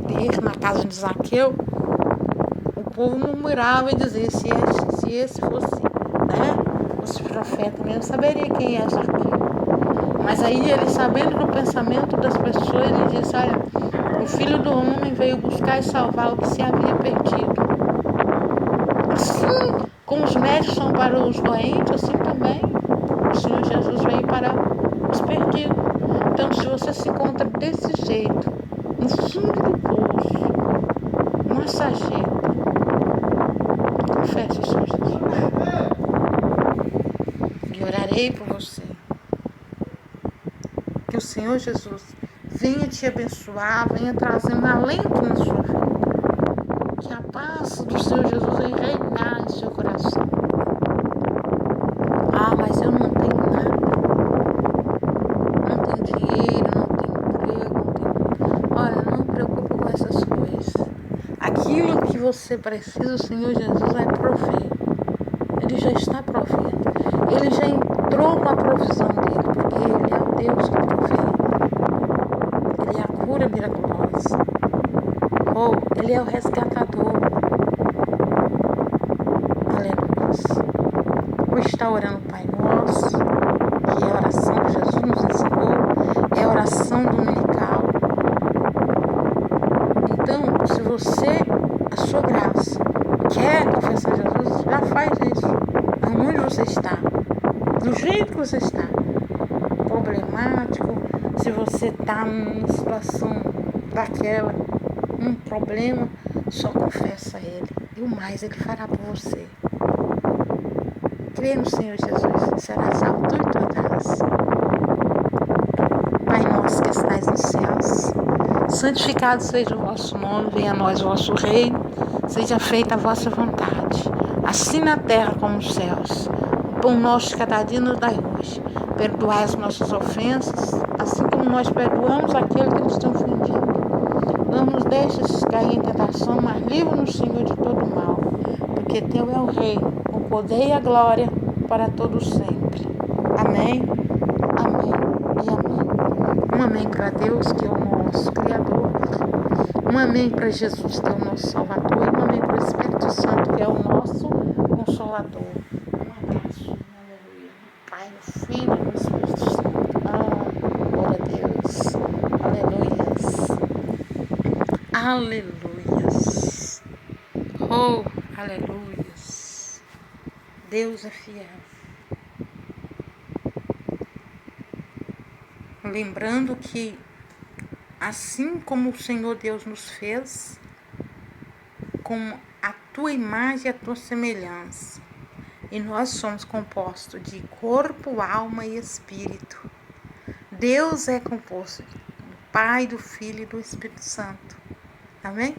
ter na casa de Zaqueu, o povo murmurava e dizia: se esse fosse, fosse profeta mesmo, saberia quem é Zaqueu. Mas aí Ele, sabendo do pensamento das pessoas, Ele disse: olha, o Filho do Homem veio buscar e salvar o que se havia perdido. Assim como os médicos são para os doentes, assim também o Senhor Jesus veio para os perdidos. Então, se você se encontra desse jeito, no fundo do poço, numa sarjeta, confesse o Senhor Jesus. E orarei por você. Que o Senhor Jesus venha te abençoar, venha trazer um alento na sua vida. Que a paz do Senhor Jesus venha reinar em seu coração. Ah, mas eu não tenho nada. Não tenho dinheiro, não tenho emprego, não tenho... Olha, não preocupe com essas coisas. Aquilo que você precisa, o Senhor Jesus vai prover. Ele já está provendo. Ele já entrou com a provisão dele, porque Ele é o Deus que provê. Ele é a cura miraculosa. Ele é o resgatador. Aleluia. Vou estar orando o Pai Nosso, que é a oração que Jesus nos ensinou, é a oração dominical. Então, se você, a sua graça, quer confessar Jesus, já faz isso. Aonde você está, do jeito que você está, problemático, se você está numa situação daquela, um problema, só confessa a Ele, e o mais Ele fará por você. Crê no Senhor Jesus, será salvo tu e tua casa. Pai nosso que estais nos céus, santificado seja o vosso nome, venha a nós o vosso reino, seja feita a vossa vontade, assim na terra como nos céus. O pão nosso de cada dia nos dai hoje. Perdoai as nossas ofensas, assim como nós perdoamos aqueles que nos têm ofendido. Não nos deixes cair em tentação, mas livra-nos, Senhor, de todo mal, porque Teu é o reino, o poder e a glória para todos sempre. Amém, amém e amém. Um amém para Deus, que é o nosso Criador. Um amém para Jesus, que é o nosso Salvador. E um amém para o Espírito Santo, que é o nosso Consolador. Um abraço. Aleluia. Pai, no Filho e no Espírito Santo. Glória a Deus. Aleluias. Aleluias. Oh, aleluias. Deus é fiel. lembrando que assim como o Senhor Deus nos fez, com a tua imagem e a tua semelhança, e nós somos compostos de corpo, alma e espírito. Deus é composto do Pai, do Filho e do Espírito Santo. Amém?